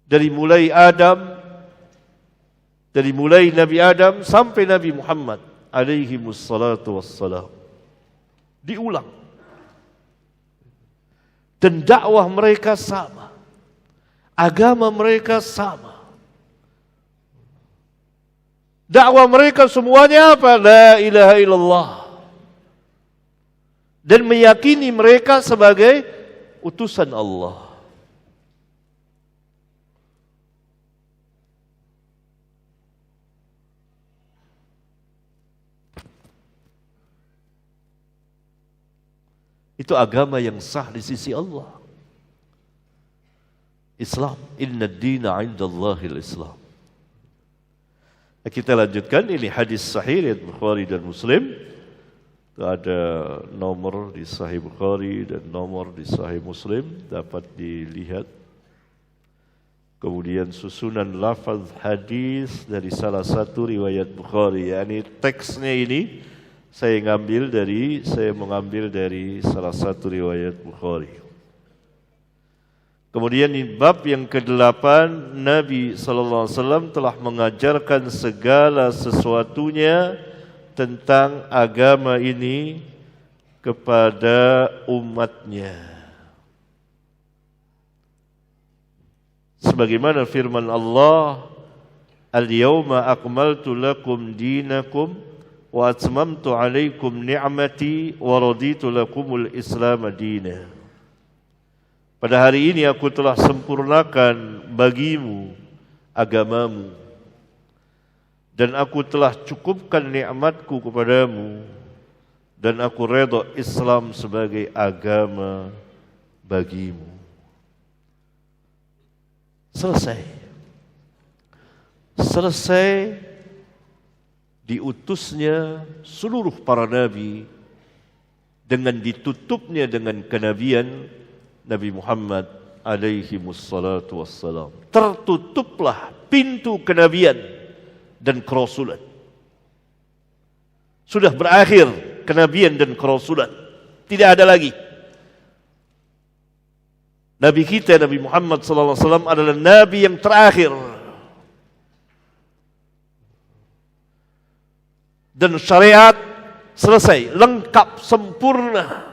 Dari mulai Nabi Adam sampai Nabi Muhammad alaihi wassalatu wassalam. Diulang. Dan dakwah mereka sama. Agama mereka sama. Dakwah mereka semuanya apa? La ilaha illallah. Dan meyakini mereka sebagai utusan Allah. Itu agama yang sah di sisi Allah. Islam. Inna ad-dina 'indallahil Islam. Kita lanjutkan, ini hadis sahih riwayat Bukhari dan Muslim. Ada nomor di Sahih Bukhari dan nomor di Sahih Muslim, dapat dilihat. Kemudian susunan lafaz hadis dari salah satu riwayat Bukhari, yakni teksnya ini saya mengambil dari salah satu riwayat Bukhari. Kemudian di bab yang ke-8, Nabi SAW telah mengajarkan segala sesuatunya tentang agama ini kepada umatnya. sebagaimana firman Allah, "Al-yawma akmaltu lakum dinakum wa atmamtu alaikum ni'mati wa raditu lakumul Islam madina." Pada hari ini aku telah sempurnakan bagimu agamamu dan aku telah cukupkan nikmatku kepadamu dan aku redha Islam sebagai agama bagimu. Selesai diutusnya seluruh para nabi dengan ditutupnya dengan kenabian Nabi Muhammad alaihi wassalatu wassalam. Tertutuplah pintu kenabian dan kerasulan. Sudah berakhir kenabian dan kerasulan. Tidak ada lagi. Nabi kita Nabi Muhammad sallallahu alaihi wasallam adalah nabi yang terakhir. Dan syariat selesai, lengkap, sempurna.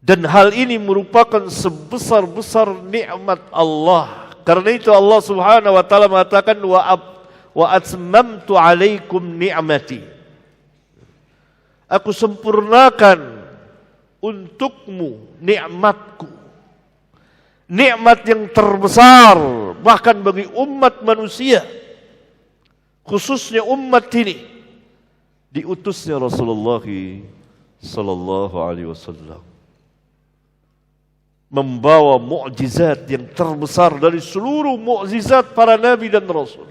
Dan hal ini merupakan sebesar-besar nikmat Allah. Karena itu Allah Subhanahu wa taala mengatakan wa atmamtu alaikum ni'mati. Aku sempurnakan untukmu nikmatku. Nikmat yang terbesar bahkan bagi umat manusia, khususnya umat ini, diutusnya Rasulullah sallallahu alaihi wasallam membawa mukjizat yang terbesar dari seluruh mukjizat para nabi dan rasul.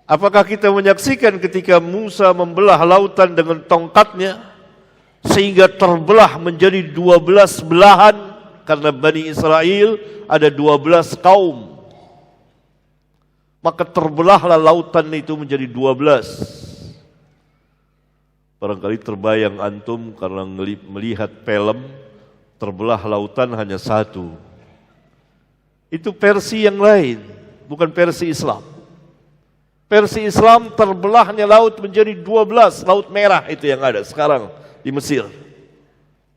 Apakah kita menyaksikan ketika Musa membelah lautan dengan tongkatnya sehingga terbelah menjadi 12 belahan, karena Bani Israel ada 12 kaum. Maka terbelahlah lautan itu menjadi 12. Barangkali terbayang antum karena melihat film, terbelah lautan hanya satu. Itu versi yang lain, bukan versi Islam. Versi Islam terbelahnya laut menjadi 12, Laut Merah itu yang ada sekarang di Mesir.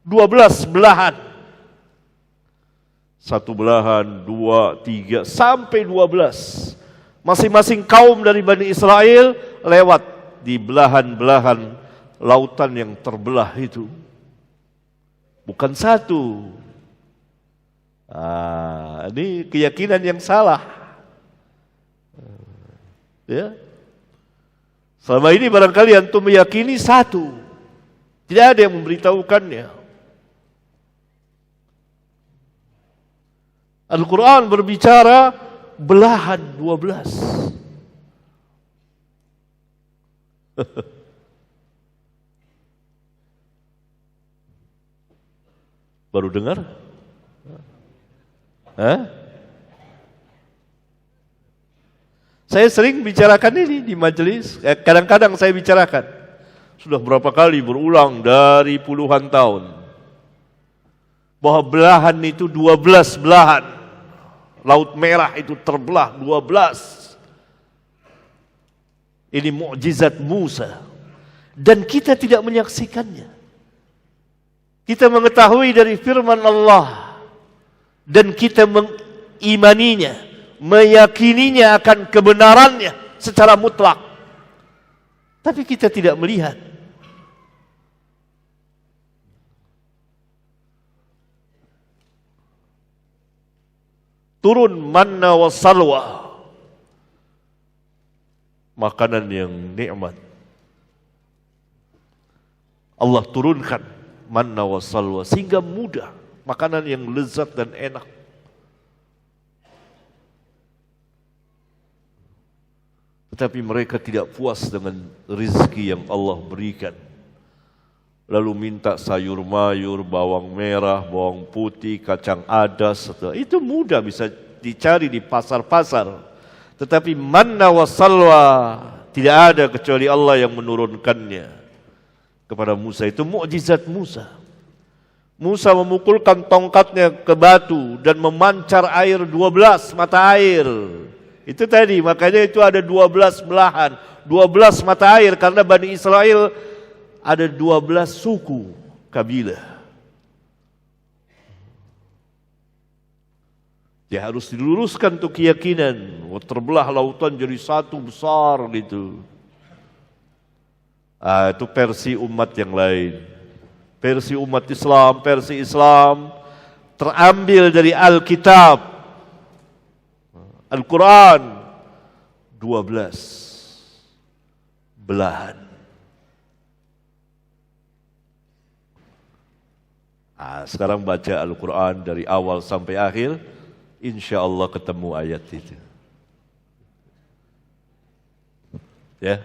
12 belahan. Satu belahan, 2, 3, sampai 12. Masing-masing kaum dari Bani Israel lewat di belahan-belahan lautan yang terbelah itu. Bukan satu. Ini keyakinan yang salah. Ya. Selama ini barangkali antum meyakini satu. Tidak ada yang memberitahukannya. Al-Quran berbicara belahan 12. Baru dengar? Saya sering bicarakan ini di majelis. Kadang-kadang saya bicarakan. Sudah berapa kali berulang dari puluhan tahun. Bahwa belahan itu 12 belahan. Laut Merah itu terbelah 12. Ini mukjizat Musa. Dan kita tidak menyaksikannya. Kita mengetahui dari firman Allah dan kita mengimaninya, meyakininya akan kebenarannya secara mutlak. Tapi kita tidak melihat. Turun manna wa salwa, makanan yang nikmat. Allah turunkan manna wa salwa sehingga mudah, makanan yang lezat dan enak. Tetapi mereka tidak puas dengan rizki yang Allah berikan. Lalu minta sayur mayur, bawang merah, bawang putih, kacang adas. Itu mudah bisa dicari di pasar-pasar. Tetapi manna wa salwa tidak ada kecuali Allah yang menurunkannya kepada Musa. Itu mukjizat Musa. Musa memukulkan tongkatnya ke batu dan memancar air 12 mata air. Itu tadi, makanya itu ada 12 belahan, 12 mata air karena Bani Israel ada 12 suku kabilah. Ya harus diluruskan tuh keyakinan. Terbelah lautan jadi satu besar gitu. Itu versi umat yang lain. Versi umat Islam, versi Islam terambil dari Alkitab, Al-Quran, 12 belahan. Sekarang baca Al-Quran dari awal sampai akhir, insya Allah ketemu ayat itu. Ya.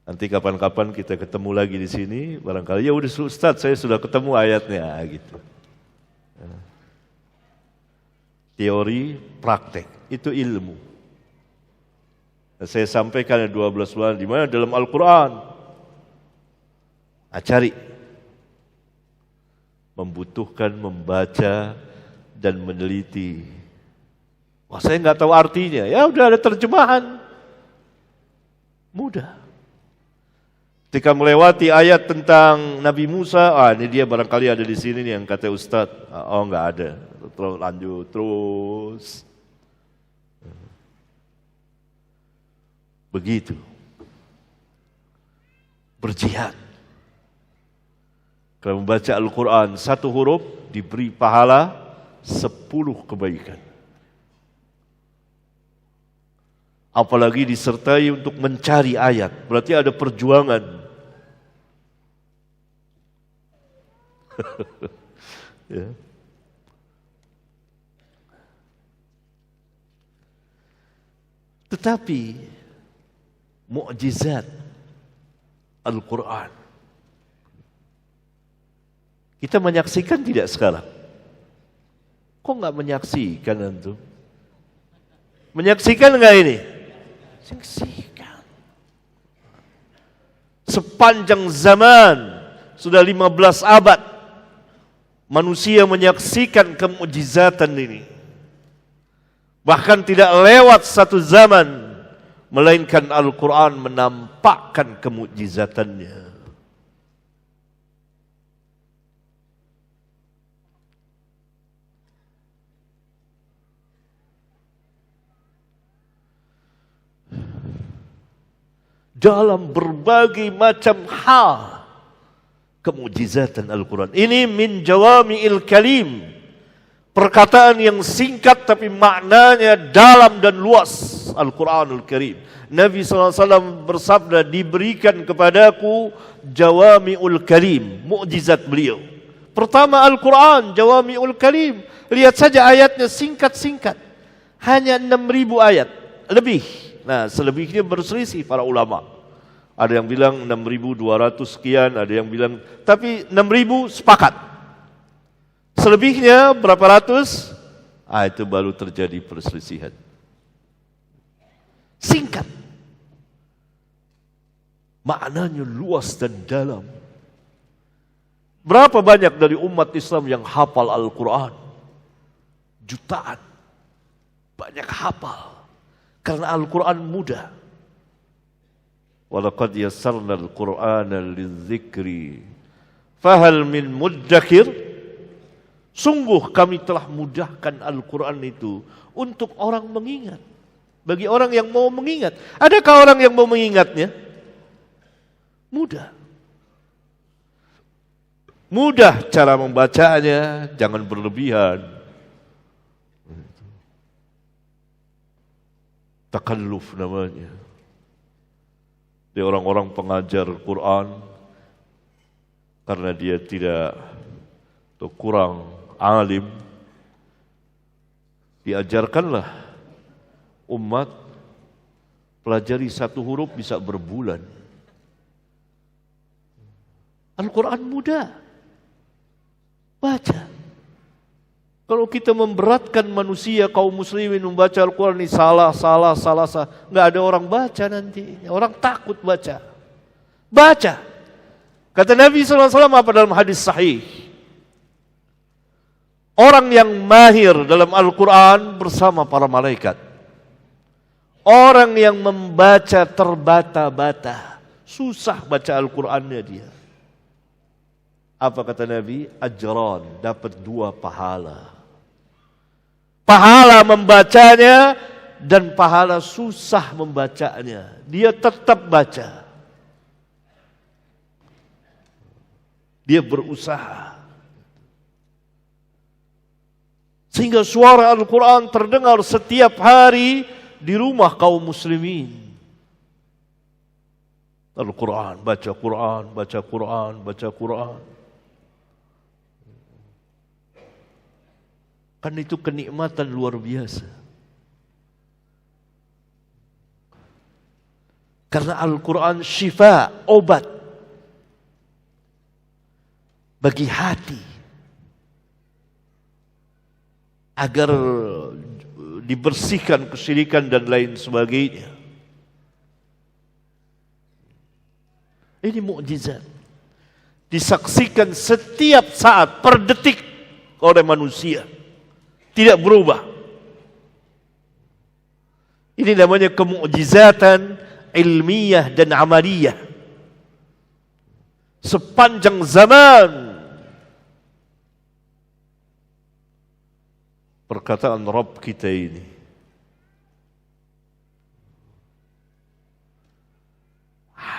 Nanti kapan-kapan kita ketemu lagi di sini, barangkali ya udah Ustaz, saya sudah ketemu ayatnya gitu. Teori, praktek, itu ilmu. Saya sampaikan 12 bulan di mana dalam Al-Quran. Cari. Membutuhkan membaca dan meneliti. Wah, saya nggak tahu artinya. Ya udah ada terjemahan. Mudah. Ketika melewati ayat tentang Nabi Musa, ini dia barangkali ada di sini nih yang kata Ustadz. Oh nggak ada. Terus lanjut terus. Begitu. Berjihad. Kalau membaca Al-Quran satu huruf diberi pahala 10 kebaikan. Apalagi disertai untuk mencari ayat. Berarti ada perjuangan. Ya. Tetapi mukjizat Al-Quran kita menyaksikan tidak sekarang? Kok nggak menyaksikan antum? Menyaksikan nggak ini? Menyaksikan. Sepanjang zaman sudah 15 abad manusia menyaksikan kemujizatan ini. Bahkan tidak lewat satu zaman melainkan Al-Quran menampakkan kemujizatannya. Dalam berbagai macam hal kemujizatan Al-Quran. Ini min jawami'il kalim. Perkataan yang singkat tapi maknanya dalam dan luas. Al-Quranul Karim. Nabi SAW bersabda, diberikan kepadaku jawami'ul kalim. Mukjizat beliau. Pertama Al-Quran, jawami'ul kalim. Lihat saja ayatnya singkat-singkat. Hanya 6.000 ayat. Lebih. Nah, selebihnya berselisih para ulama. Ada yang bilang 6.200 sekian, ada yang bilang, tapi 6.000 sepakat. Selebihnya berapa ratus? Itu baru terjadi perselisihan. Singkat. Maknanya luas dan dalam. Berapa banyak dari umat Islam yang hafal Al-Quran? Jutaan. Banyak hafal. Karena Al-Quran mudah. Walaqad yassarna al-Qur'ana lidzikri fahal min muddakir. Sungguh kami telah mudahkan Al-Quran itu untuk orang mengingat. Bagi orang yang mau mengingat. Adakah orang yang mau mengingatnya? Mudah. Mudah cara membacanya, jangan berlebihan. Takalluf namanya. Di orang-orang pengajar Quran, karena dia tidak atau kurang alim, diajarkanlah umat pelajari satu huruf bisa berbulan. Al-Quran mudah. Baca. Kalau kita memberatkan manusia kaum muslimin membaca Al-Quran ini salah. Nggak ada orang baca nanti. Orang takut baca. Baca. Kata Nabi SAW apa dalam hadis sahih? Orang yang mahir dalam Al-Quran bersama para malaikat. Orang yang membaca terbata-bata. Susah baca Al-Qur'annya dia. Apa kata Nabi? Ajran, dapat 2 pahala. Pahala membacanya dan pahala susah membacanya. Dia tetap baca. Dia berusaha. Sehingga suara Al-Quran terdengar setiap hari di rumah kaum muslimin. Al-Quran, baca Quran, baca Quran, baca Quran. Kan itu kenikmatan luar biasa. Karena Al-Quran syifa, obat bagi hati. Agar dibersihkan kesyirikan dan lain sebagainya. Ini mukjizat. Disaksikan setiap saat, per detik oleh manusia. Tidak berubah. Ini namanya kemukjizatan ilmiah dan amaliyah. Sepanjang zaman perkataan Rabb kita ini.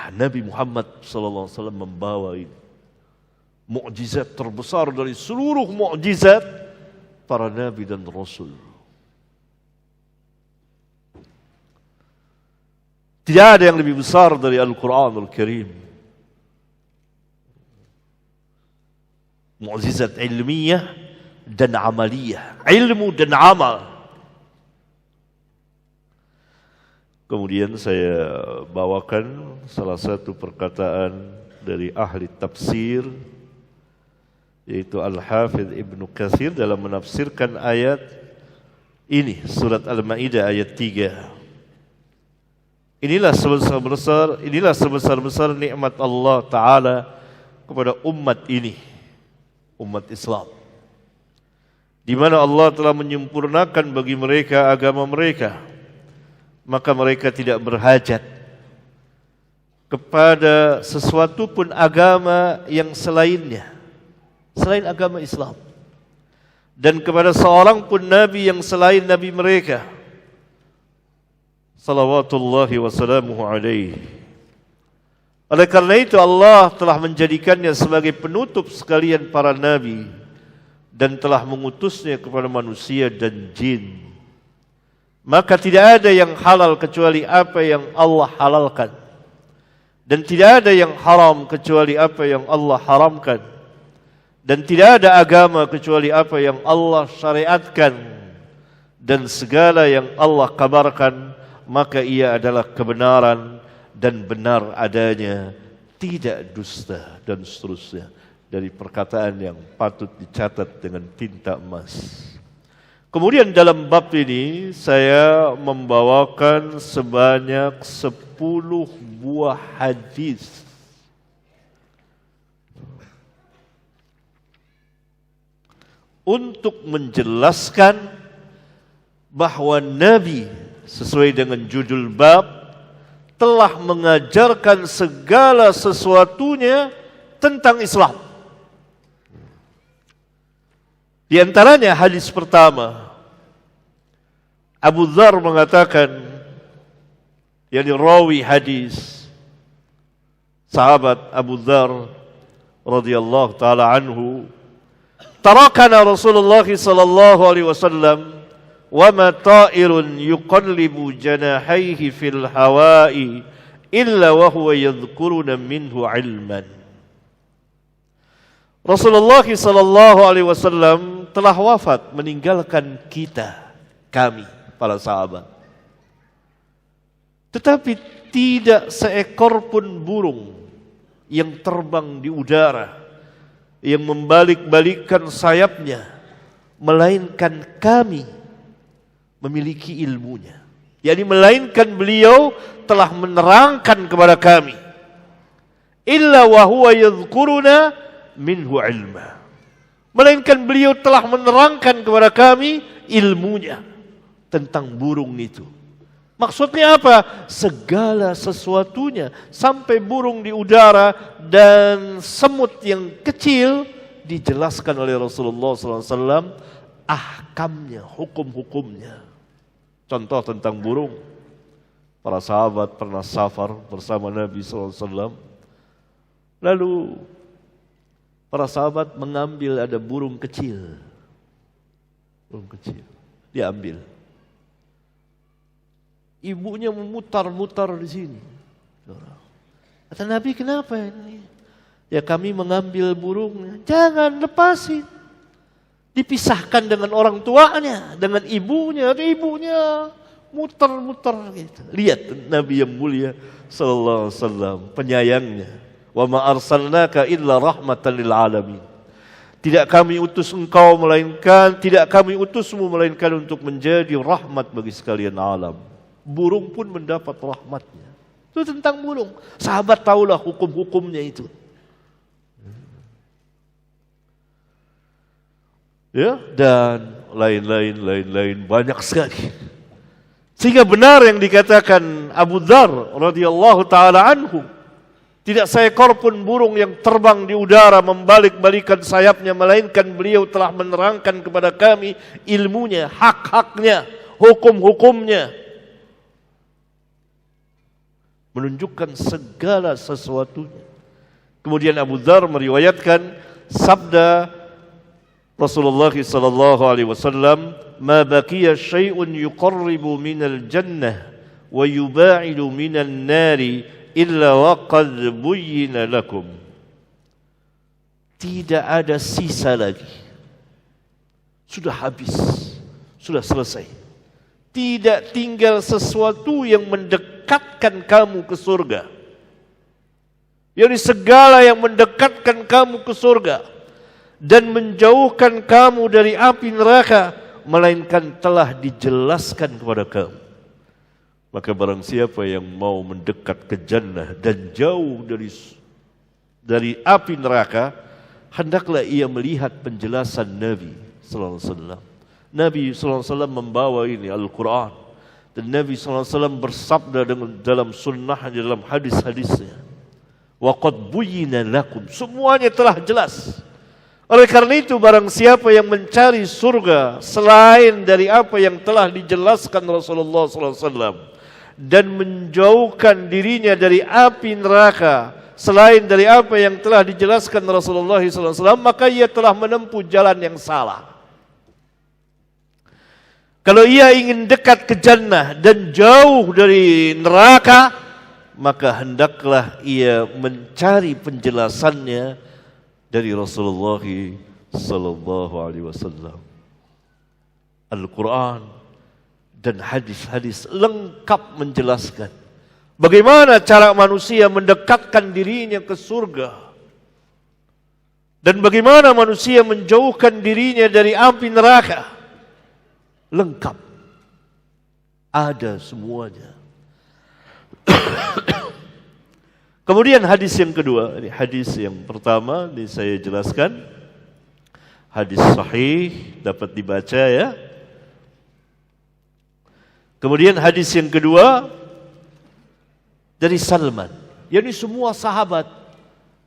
Nabi Muhammad SAW membawa ini mukjizat terbesar dari seluruh mukjizat para nabi dan rasul. Tidak ada yang lebih besar dari Al-Quranul Karim. Mukjizat ilmiah dan amaliyah, ilmu dan amal. Kemudian saya bawakan salah satu perkataan dari ahli tafsir, yaitu Al-Hafidh Ibnu Katsir dalam menafsirkan ayat ini, surat Al-Maidah ayat 3. Inilah sebesar-besar nikmat Allah Ta'ala kepada umat ini, umat Islam, di mana Allah telah menyempurnakan bagi mereka agama mereka, maka mereka tidak berhajat kepada sesuatu pun agama yang selainnya, selain agama Islam, dan kepada seorang pun nabi yang selain nabi mereka, salawatullahi wassalamuhu alaihi. Oleh karena itu Allah telah menjadikannya sebagai penutup sekalian para nabi dan telah mengutusnya kepada manusia dan jin. Maka tidak ada yang halal kecuali apa yang Allah halalkan, dan tidak ada yang haram kecuali apa yang Allah haramkan, dan tidak ada agama kecuali apa yang Allah syariatkan, dan segala yang Allah kabarkan maka ia adalah kebenaran dan benar adanya, tidak dusta, dan seterusnya, dari perkataan yang patut dicatat dengan tinta emas. Kemudian dalam bab ini saya membawakan sebanyak 10 buah hadis untuk menjelaskan bahwa Nabi sesuai dengan judul bab telah mengajarkan segala sesuatunya tentang Islam. Di antaranya hadis pertama, Abu Dzar mengatakan, yakni rawi hadis, sahabat Abu Dzar radhiyallahu taala anhu, tarakana Rasulullah sallallahu alaihi wasallam wa ma ta'irun yuqallibu janahaihi fil hawa'i illa wa huwa yadhkuruna minhu ilman. Rasulullah sallallahu alaihi wasallam telah wafat, meninggalkan kita, kami para sahabat. Tetapi tidak seekor pun burung yang terbang di udara yang membalik-balikkan sayapnya, melainkan kami memiliki ilmunya. Yani melainkan beliau telah menerangkan kepada kami. Illa wa huwa yadhkuruna minhu ilma. Melainkan beliau telah menerangkan kepada kami ilmunya tentang burung itu. Maksudnya apa? Segala sesuatunya, sampai burung di udara dan semut yang kecil dijelaskan oleh Rasulullah SAW ahkamnya, hukum-hukumnya. Contoh tentang burung, para sahabat pernah safar bersama Nabi SAW. Lalu para sahabat mengambil ada burung kecil, diambil. Ibunya memutar-mutar di sini. Kata Nabi, kenapa ini? Ya kami mengambil burungnya. Jangan lepasin. Dipisahkan dengan orang tuanya, dengan ibunya. Ibunya muter-muter gitu. Lihat Nabi yang mulia sallallahu alaihi wasallam, penyayangnya. Wa ma arsalnaka illa rahmatan lil alamin. Tidak kami utus engkau melainkan, tidak kami utusmu melainkan untuk menjadi rahmat bagi sekalian alam. Burung pun mendapat rahmatnya. Itu tentang burung. Sahabat tahulah hukum-hukumnya itu. Ya, dan lain-lain banyak sekali. Sehingga benar yang dikatakan Abu Dzar radhiyallahu taala anhu, tidak seekor pun burung yang terbang di udara membalik-balikan sayapnya, melainkan beliau telah menerangkan kepada kami ilmunya, hak-haknya, hukum-hukumnya. Menunjukkan segala sesuatunya. Kemudian Abu Dzar meriwayatkan sabda Rasulullah sallallahu alaihi wasallam, "Ma baqiya syai'un yuqarribu minal jannah wa yuba'idu minan nari illa waqad buyyina lakum." Tidak ada sisa lagi. Sudah habis, sudah selesai. Tidak tinggal sesuatu yang mendekatkan kamu ke surga. Dari segala yang mendekatkan kamu ke surga dan menjauhkan kamu dari api neraka, melainkan telah dijelaskan kepada kamu. Maka barang siapa yang mau mendekat ke jannah dan jauh dari api neraka, hendaklah ia melihat penjelasan Nabi sallallahu alaihi wasallam. Nabi SAW membawa ini Al-Quran. Dan Nabi SAW bersabda dalam sunnahnya, dalam hadis-hadisnya, وَقَدْ بُيِّنَ لَكُمْ, semuanya telah jelas. Oleh karena itu barang siapa yang mencari surga selain dari apa yang telah dijelaskan Rasulullah SAW dan menjauhkan dirinya dari api neraka selain dari apa yang telah dijelaskan Rasulullah SAW, maka ia telah menempuh jalan yang salah. Kalau ia ingin dekat ke jannah dan jauh dari neraka, maka hendaklah ia mencari penjelasannya dari Rasulullah sallallahu alaihi wasallam. Al-Quran dan hadis-hadis lengkap menjelaskan bagaimana cara manusia mendekatkan dirinya ke surga dan bagaimana manusia menjauhkan dirinya dari api neraka. Lengkap, ada semuanya. Kemudian hadis yang kedua, ini hadis yang pertama ini saya jelaskan, hadis sahih dapat dibaca ya. Kemudian hadis yang kedua dari Salman, yakni semua sahabat.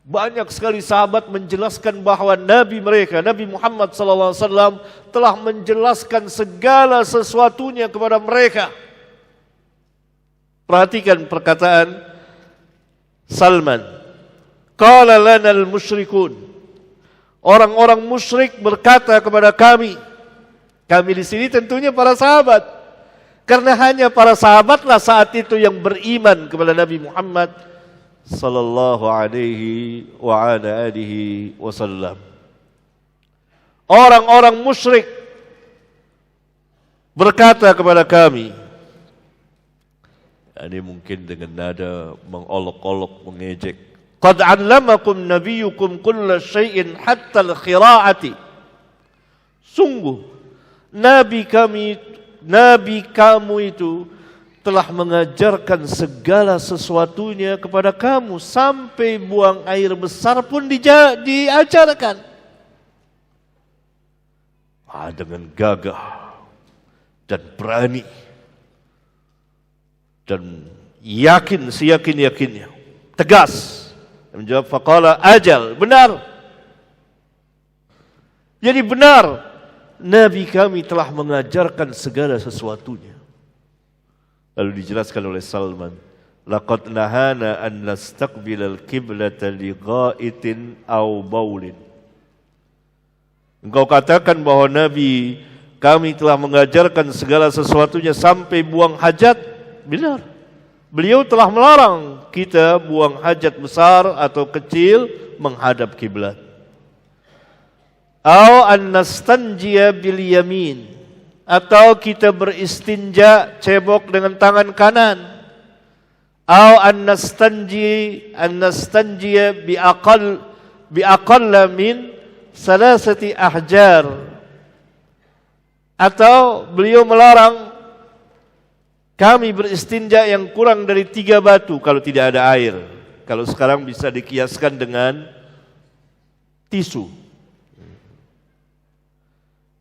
Banyak sekali sahabat menjelaskan bahwa Nabi mereka, Nabi Muhammad SAW telah menjelaskan segala sesuatunya kepada mereka. Perhatikan perkataan Salman. Qala lana al-musyrikun. Orang-orang musyrik berkata kepada kami. Kami di sini tentunya para sahabat. Karena hanya para sahabatlah saat itu yang beriman kepada Nabi Muhammad sallallahu alaihi wa ala alihi wasallam. Orang-orang musyrik berkata kepada kami, ini mungkin dengan nada mengolok-olok, mengejek, qad 'allamakum nabiyyukum kulla syai'in hatta al-qira'ati. Sungguh nabi kamu itu telah mengajarkan segala sesuatunya kepada kamu, sampai buang air besar pun diajarkan. Dengan gagah dan berani dan yakin seyakin-yakinnya, tegas. Menjawab, faqala ajal, benar. Jadi benar, Nabi kami telah mengajarkan segala sesuatunya. Lalu dijelaskan oleh Salman, laqad nahana an nastaqbilal qiblata li ghaitin aw baulin. Engkau katakan bahwa Nabi kami telah mengajarkan segala sesuatunya sampai buang hajat. Benar. Beliau telah melarang kita buang hajat besar atau kecil menghadap kiblat. Au an nastanjiya bil yamin, atau kita beristinja cebok dengan tangan kanan. Au an nastanjiya bi aqalla min salasati ahjar, atau beliau melarang kami beristinja yang kurang dari 3 batu kalau tidak ada air. Kalau sekarang bisa dikiaskan dengan tisu.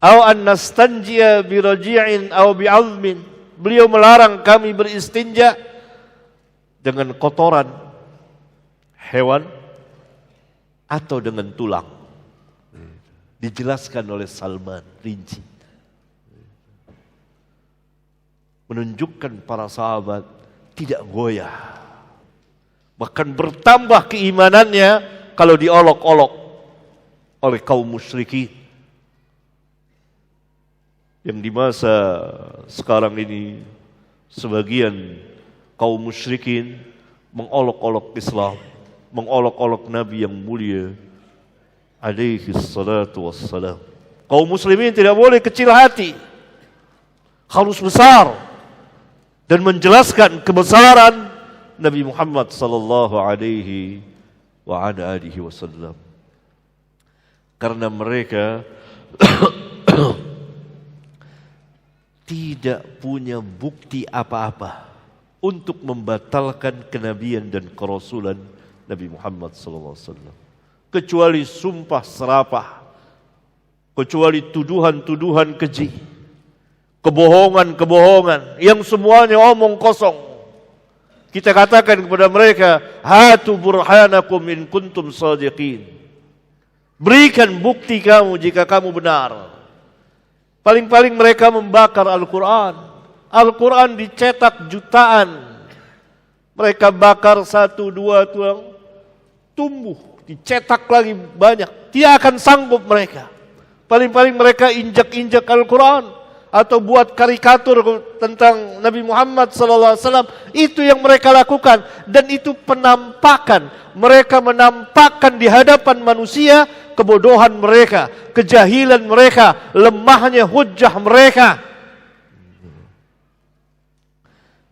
Au an nastanjiya bi raji'in aw bi 'azmin. Beliau melarang kami beristinja dengan kotoran hewan atau dengan tulang. Dijelaskan oleh Salman rinci. Menunjukkan para sahabat tidak goyah. Bahkan bertambah keimanannya kalau diolok-olok oleh kaum musyrikin. Yang di masa sekarang ini sebagian kaum musyrikin mengolok-olok Islam, mengolok-olok Nabi yang mulia alaihi salatu wassalam. Kaum muslimin tidak boleh kecil hati, harus besar dan menjelaskan kebesaran Nabi Muhammad sallallahu alaihi wa ala alihi wasallam. Karena mereka tidak punya bukti apa-apa untuk membatalkan kenabian dan kerasulan Nabi Muhammad SAW, kecuali sumpah serapah, kecuali tuduhan-tuduhan keji, kebohongan-kebohongan yang semuanya omong kosong. Kita katakan kepada mereka, hatu burhanakum in kuntum shadiqin. Berikan bukti kamu jika kamu benar. Paling-paling mereka membakar Al-Quran. Al-Quran dicetak jutaan. Mereka bakar 1, 2 tuang, tumbuh, dicetak lagi banyak. Tidak akan sanggup mereka. Paling-paling mereka injak-injak Al-Quran atau buat karikatur tentang Nabi Muhammad SAW. Itu yang mereka lakukan, dan itu penampakan. Mereka menampakkan di hadapan manusia kebodohan mereka, kejahilan mereka, lemahnya hujjah mereka.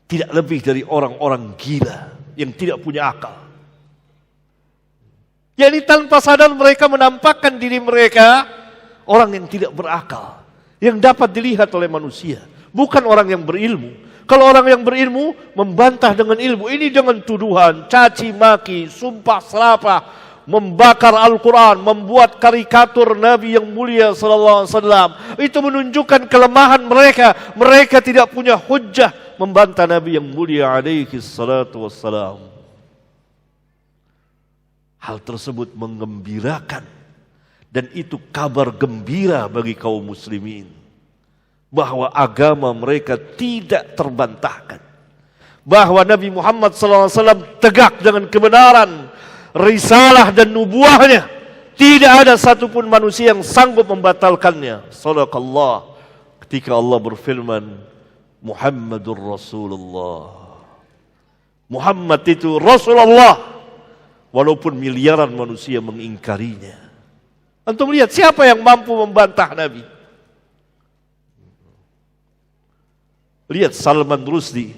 Tidak lebih dari orang-orang gila yang tidak punya akal. Jadi tanpa sadar mereka menampakkan diri mereka orang yang tidak berakal, yang dapat dilihat oleh manusia, bukan orang yang berilmu. Kalau orang yang berilmu membantah dengan ilmu, ini dengan tuduhan, caci maki, sumpah serapah, membakar Al-Quran, membuat karikatur Nabi yang mulia sallallahu alaihi wasallam. Itu menunjukkan kelemahan mereka. Mereka tidak punya hujjah membantah Nabi yang mulia alaihi salatu wassalam. Hal tersebut menggembirakan, dan itu kabar gembira bagi kaum muslimin, bahwa agama mereka tidak terbantahkan, bahwa Nabi Muhammad SAW tegak dengan kebenaran, risalah dan nubuahnya. Tidak ada satupun manusia yang sanggup membatalkannya. Sadaqallah ketika Allah berfirman, Muhammadur Rasulullah. Muhammad itu Rasulullah, walaupun miliaran manusia mengingkarinya. Antum lihat siapa yang mampu membantah Nabi? Lihat Salman Rushdie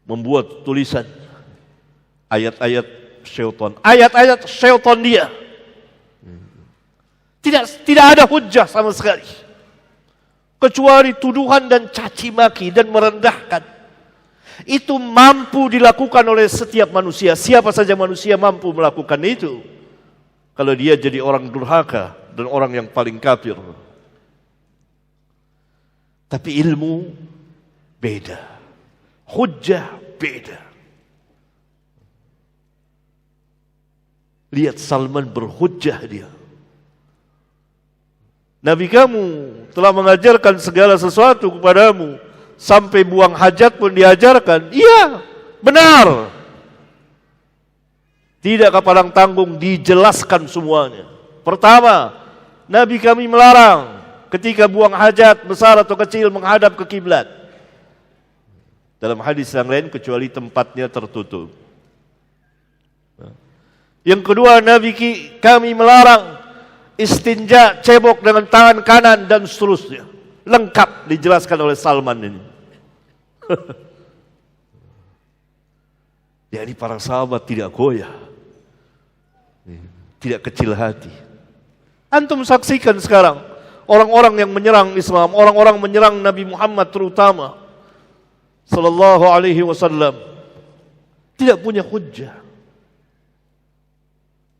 membuat tulisan ayat-ayat syaitan. Ayat-ayat syaitan dia. Tidak ada hujjah sama sekali, kecuali tuduhan dan caci maki dan merendahkan. Itu mampu dilakukan oleh setiap manusia. Siapa saja manusia mampu melakukan itu, kalau dia jadi orang durhaka dan orang yang paling kafir. Tapi ilmu beda. Hujjah beda. Lihat Salman berhujjah dia. Nabi kamu telah mengajarkan segala sesuatu kepadamu. Sampai buang hajat pun diajarkan. Iya, benar. Tidak kepalang tanggung, dijelaskan semuanya. Pertama, Nabi kami melarang ketika buang hajat besar atau kecil menghadap ke kiblat. Dalam hadis yang lain kecuali tempatnya tertutup. Yang kedua, Nabi kami melarang istinja, cebok dengan tangan kanan dan seterusnya. Lengkap dijelaskan oleh Salman ini. Jadi para sahabat tidak goyah, tidak kecil hati. Antum saksikan sekarang orang-orang yang menyerang Islam, orang-orang menyerang Nabi Muhammad terutama sallallahu alaihi wasallam, tidak punya hujjah.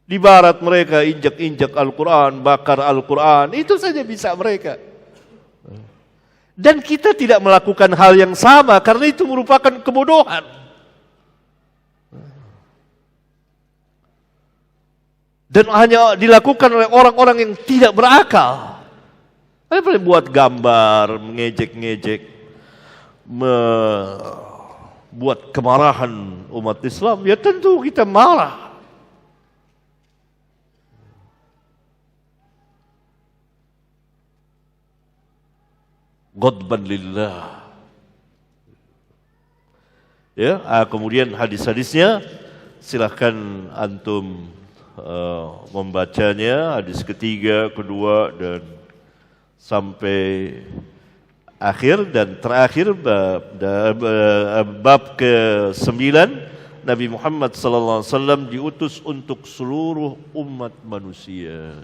Di barat mereka injak-injak Al-Quran, bakar Al-Quran, itu saja bisa mereka. Dan kita tidak melakukan hal yang sama karena itu merupakan kebodohan. Dan hanya dilakukan oleh orang-orang yang tidak berakal. Apa buat gambar, mengejek-ngejek, membuat kemarahan umat Islam, ya tentu kita marah. Ghadban lillah. Ya, kemudian hadis-hadisnya silahkan antum membacanya, hadis ketiga, kedua dan sampai akhir dan terakhir bab ke-9 Nabi Muhammad sallallahu alaihi wasallam diutus untuk seluruh umat manusia.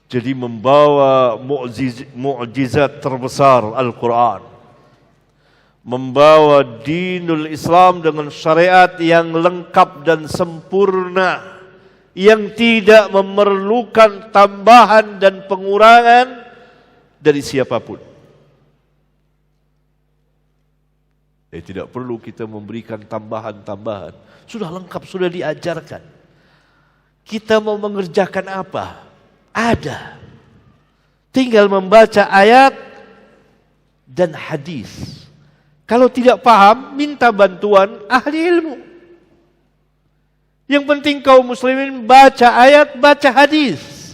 Jadi membawa mukjizat terbesar Al-Quran, membawa dinul Islam dengan syariat yang lengkap dan sempurna, yang tidak memerlukan tambahan dan pengurangan dari siapapun. Tidak perlu kita memberikan tambahan-tambahan, sudah lengkap, sudah diajarkan. Kita mau mengerjakan apa? Ada. Tinggal membaca ayat dan hadis. Kalau tidak paham, minta bantuan ahli ilmu. Yang penting kaum muslimin baca ayat, baca hadis.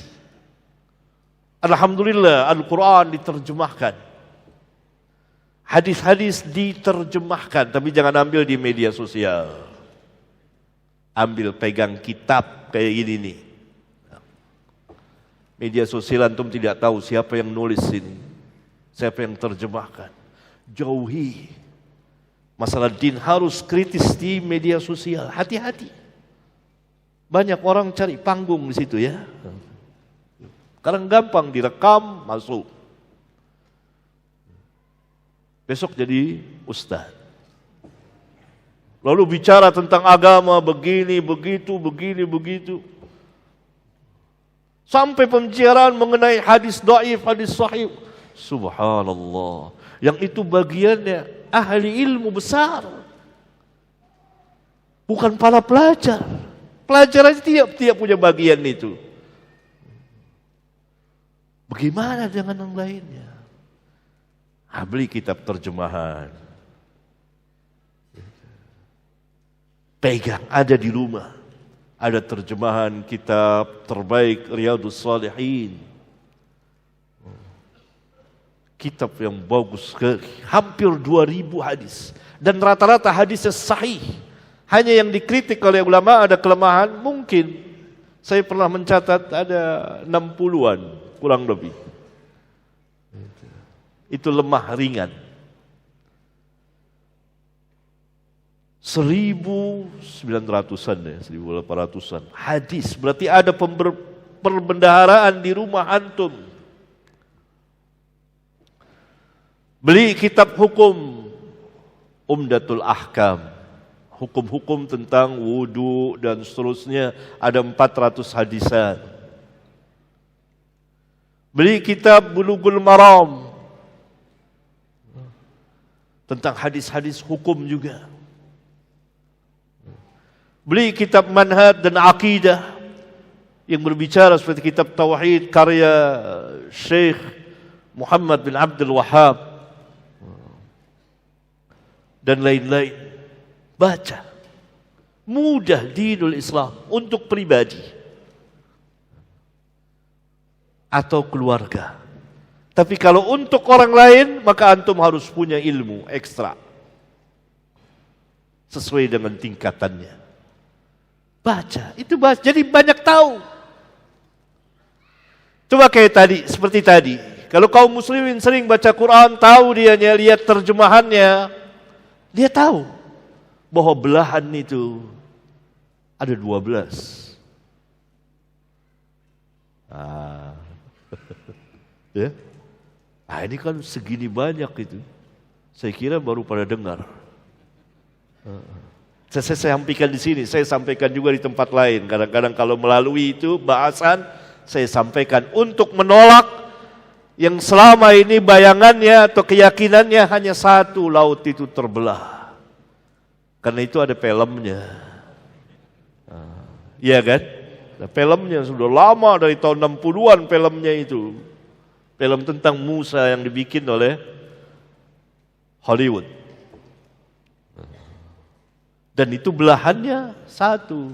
Alhamdulillah Al-Quran diterjemahkan. Hadis-hadis diterjemahkan, tapi jangan ambil di media sosial. Ambil, pegang kitab kayak gini nih. Media sosial antum tidak tahu siapa yang nulis ini, siapa yang terjemahkan. Jauhi. Masalah din harus kritis di media sosial. Hati-hati. Banyak orang cari panggung di situ ya. Sekarang gampang direkam, masuk. Besok jadi ustaz. Lalu bicara tentang agama begini, begitu, begini, begitu. Sampai pembicaraan mengenai hadis dhaif, hadis sahih. Subhanallah. Yang itu bagiannya ahli ilmu besar. Bukan para pelajar. Pelajar aja tidak punya bagian itu. Bagaimana dengan yang lainnya? Beli kitab terjemahan. Pegang, ada di rumah. Ada terjemahan kitab terbaik Riyadhus Shalihin. Kitab yang bagus, hampir 2000 hadis. Dan rata-rata hadisnya sahih. Hanya yang dikritik oleh ulama ada kelemahan, mungkin. Saya pernah mencatat ada 60-an, kurang lebih. Itu lemah ringan. 1900-an ya, 1800-an. Hadis, berarti ada perbendaharaan di rumah antum. Beli kitab hukum Umdatul Ahkam, hukum-hukum tentang wudu dan seterusnya, ada 400 hadisan. Beli kitab Bulughul Maram, tentang hadis-hadis hukum juga. Beli kitab manhaj dan akidah yang berbicara seperti kitab tauhid karya Syekh Muhammad bin Abdul Wahhab dan lain-lain. Baca. Mudah dinul Islam untuk pribadi atau keluarga. Tapi kalau untuk orang lain, maka antum harus punya ilmu ekstra sesuai dengan tingkatannya. Baca, itu baca. Jadi banyak tahu. Coba kayak tadi, seperti tadi. Kalau kaum muslimin sering baca Quran, tahu dia lihat terjemahannya, dia tahu bahwa belahan itu ada 12. Ya. Ini kan segini banyak itu. Saya kira baru pada dengar. Saya sampaikan di sini, saya sampaikan juga di tempat lain. Kadang-kadang kalau melalui itu bahasan, saya sampaikan untuk menolak yang selama ini bayangannya atau keyakinannya hanya satu, laut itu terbelah. Karena itu ada filmnya. Iya kan? Ada filmnya sudah lama, dari tahun 60-an filmnya itu. Film tentang Musa yang dibikin oleh Hollywood. Dan itu belahannya satu.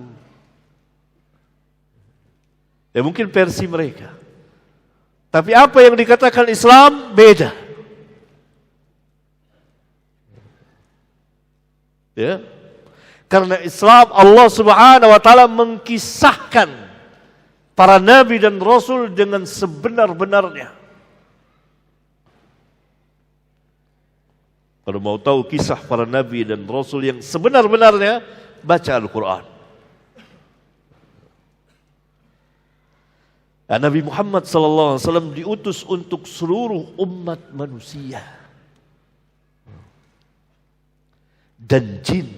Ya mungkin versi mereka. Tapi apa yang dikatakan Islam beda. Ya. Karena Islam Allah Subhanahu wa taala mengkisahkan para nabi dan rasul dengan sebenar-benarnya. Kalau mau tahu kisah para nabi dan rasul yang sebenar-benarnya, baca Al-Quran. Nabi Muhammad SAW diutus untuk seluruh umat manusia dan jin.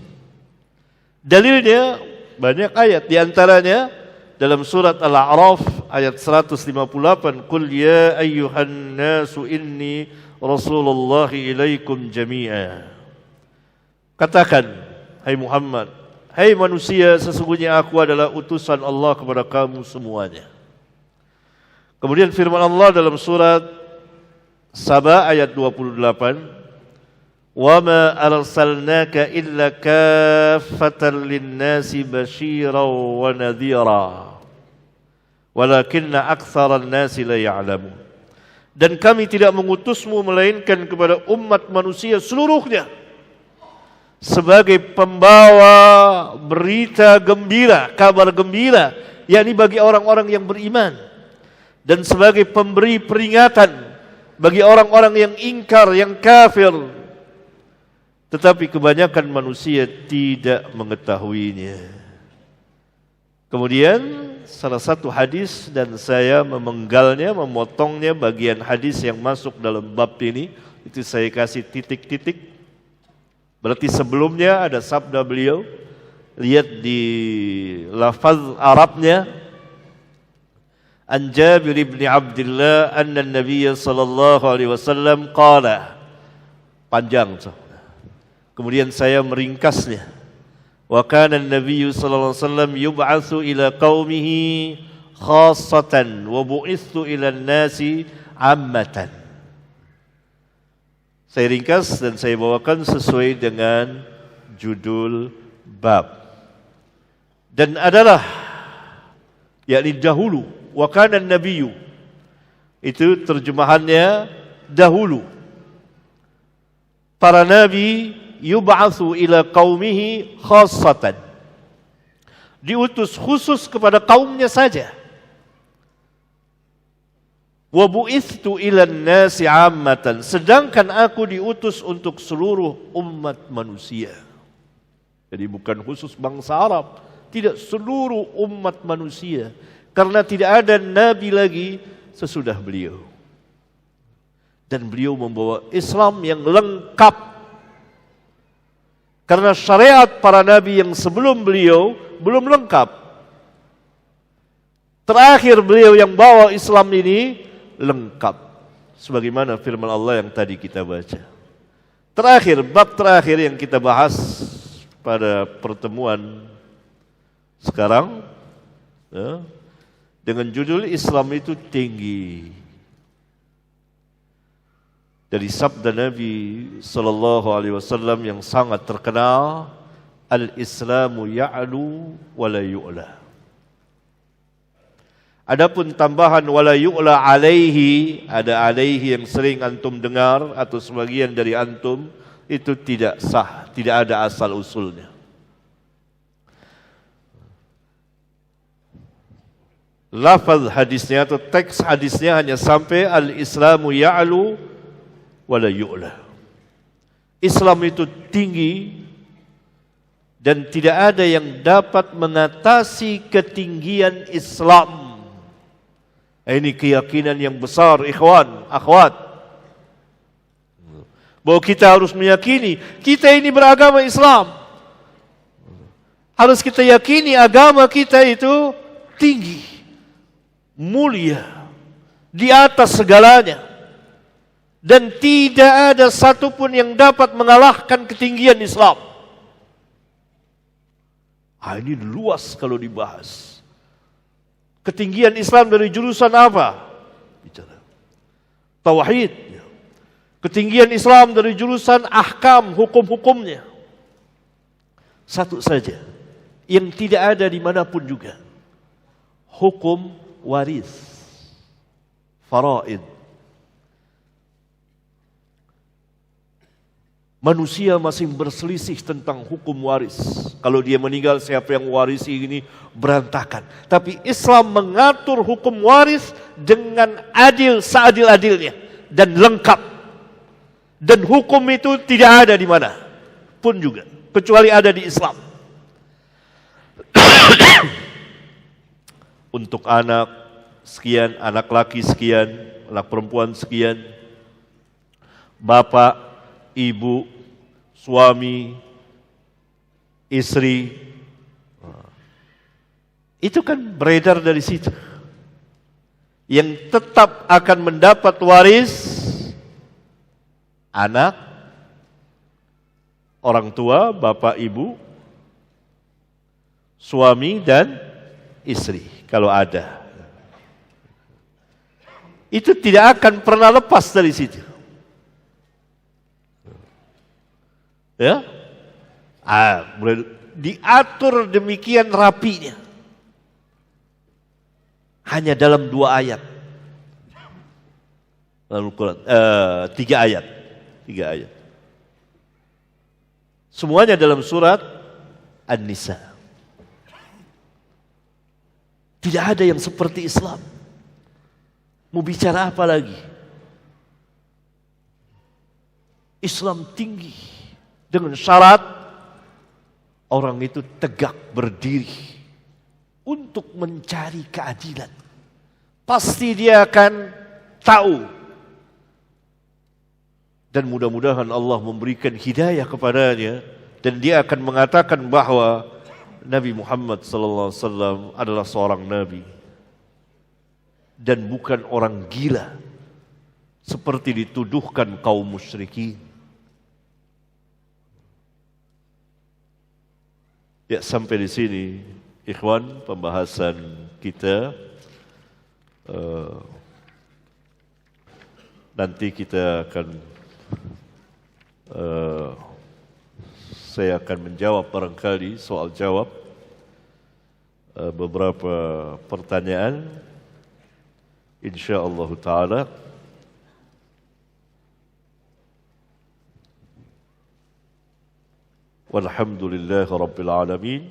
Dalilnya banyak ayat, di antaranya dalam surat Al-A'raf ayat 158, "Qul ya ayyuhan nasu inni Rasulullahi ilaikum jami'a." Katakan, hai Muhammad, hai manusia, sesungguhnya aku adalah utusan Allah kepada kamu semuanya. Kemudian firman Allah dalam surat Saba ayat 28, "Wa ma arsalnaka illa kaffatan lin-nasi basyiran wa nadhira, walakinna aktsaran nasi la ya'lamun." Dan kami tidak mengutusmu melainkan kepada umat manusia seluruhnya sebagai pembawa berita gembira, kabar gembira, yakni bagi orang-orang yang beriman, dan sebagai pemberi peringatan bagi orang-orang yang ingkar, yang kafir. Tetapi kebanyakan manusia tidak mengetahuinya. Kemudian salah satu hadis, dan saya memenggalnya, memotongnya bagian hadis yang masuk dalam bab ini, itu saya kasih titik-titik. Berarti sebelumnya ada sabda beliau, lihat di lafaz Arabnya, "An Jabir bin Abdullah anna Nabiy sallallahu alaihi wasallam qala." Panjang. Kemudian saya meringkasnya. Wa kana an-nabiy sallallahu alaihi wasallam yub'atsu ila qaumihi khassatan wa bu'itsu ila an-nasi 'ammatan. Saya ringkas dan saya bawakan sesuai dengan judul bab. Dan adalah yakni dahulu, wa kana an-nabiyyu, itu terjemahannya dahulu. Para nabi yub'atsu ila qaumihi khassatan, diutus khusus kepada kaumnya saja. Wa bu'itsu ila an-nasi 'ammatan, sedangkan aku diutus untuk seluruh umat manusia. Jadi bukan khusus bangsa Arab, tidak, seluruh umat manusia, karena tidak ada nabi lagi sesudah beliau. Dan beliau membawa Islam yang lengkap. Karena syariat para nabi yang sebelum beliau belum lengkap. Terakhir beliau yang bawa Islam ini lengkap. Sebagaimana firman Allah yang tadi kita baca. Terakhir, bab terakhir yang kita bahas pada pertemuan sekarang, ya, dengan judul Islam itu tinggi. Dari sabda Nabi sallallahu alaihi wasallam yang sangat terkenal, al-Islamu ya'lu wa la yu'la. Adapun tambahan wala yu'la alaihi, ada alaihi yang sering antum dengar atau sebagian dari antum, itu tidak sah, tidak ada asal usulnya. Lafaz hadisnya atau teks hadisnya hanya sampai al-Islamu ya'lu wa la yu'la. Islam itu tinggi dan tidak ada yang dapat mengatasi ketinggian Islam. Ini keyakinan yang besar, ikhwan, akhwat. Bahwa kita harus meyakini kita ini beragama Islam. Harus kita yakini agama kita itu tinggi, mulia, di atas segalanya. Dan tidak ada satupun yang dapat mengalahkan ketinggian Islam. Ini luas kalau dibahas. Ketinggian Islam dari jurusan apa? Bicara tauhid. Ketinggian Islam dari jurusan ahkam, hukum-hukumnya. Satu saja, yang tidak ada dimanapun juga. Hukum waris, faraid. Manusia masih berselisih tentang hukum waris. Kalau dia meninggal, siapa yang warisi ini berantakan. Tapi Islam mengatur hukum waris dengan adil seadil-adilnya dan lengkap. Dan hukum itu tidak ada di mana pun juga, kecuali ada di Islam. Untuk anak sekian, anak laki sekian, anak perempuan sekian, bapak, ibu, suami, istri, itu kan beredar dari situ. Yang tetap akan mendapat waris anak, orang tua, bapak, ibu, suami dan istri kalau ada. Itu tidak akan pernah lepas dari situ. Ya, diatur demikian rapinya. Hanya dalam 2 ayat. Al-Quran, 3 ayat. 3 ayat. Semuanya dalam surat An-Nisa. Tidak ada yang seperti Islam. Mau bicara apa lagi? Islam tinggi dengan syarat orang itu tegak berdiri untuk mencari keadilan. Pasti dia akan tahu. Dan mudah-mudahan Allah memberikan hidayah kepadanya dan dia akan mengatakan bahwa Nabi Muhammad SAW adalah seorang nabi dan bukan orang gila seperti dituduhkan kaum musyrikin. Ya, sampai di sini ikhwan pembahasan kita. Nanti kita akan saya akan menjawab barangkali soal jawab beberapa pertanyaan insyaallah taala. Walhamdulillahirabbil alamin.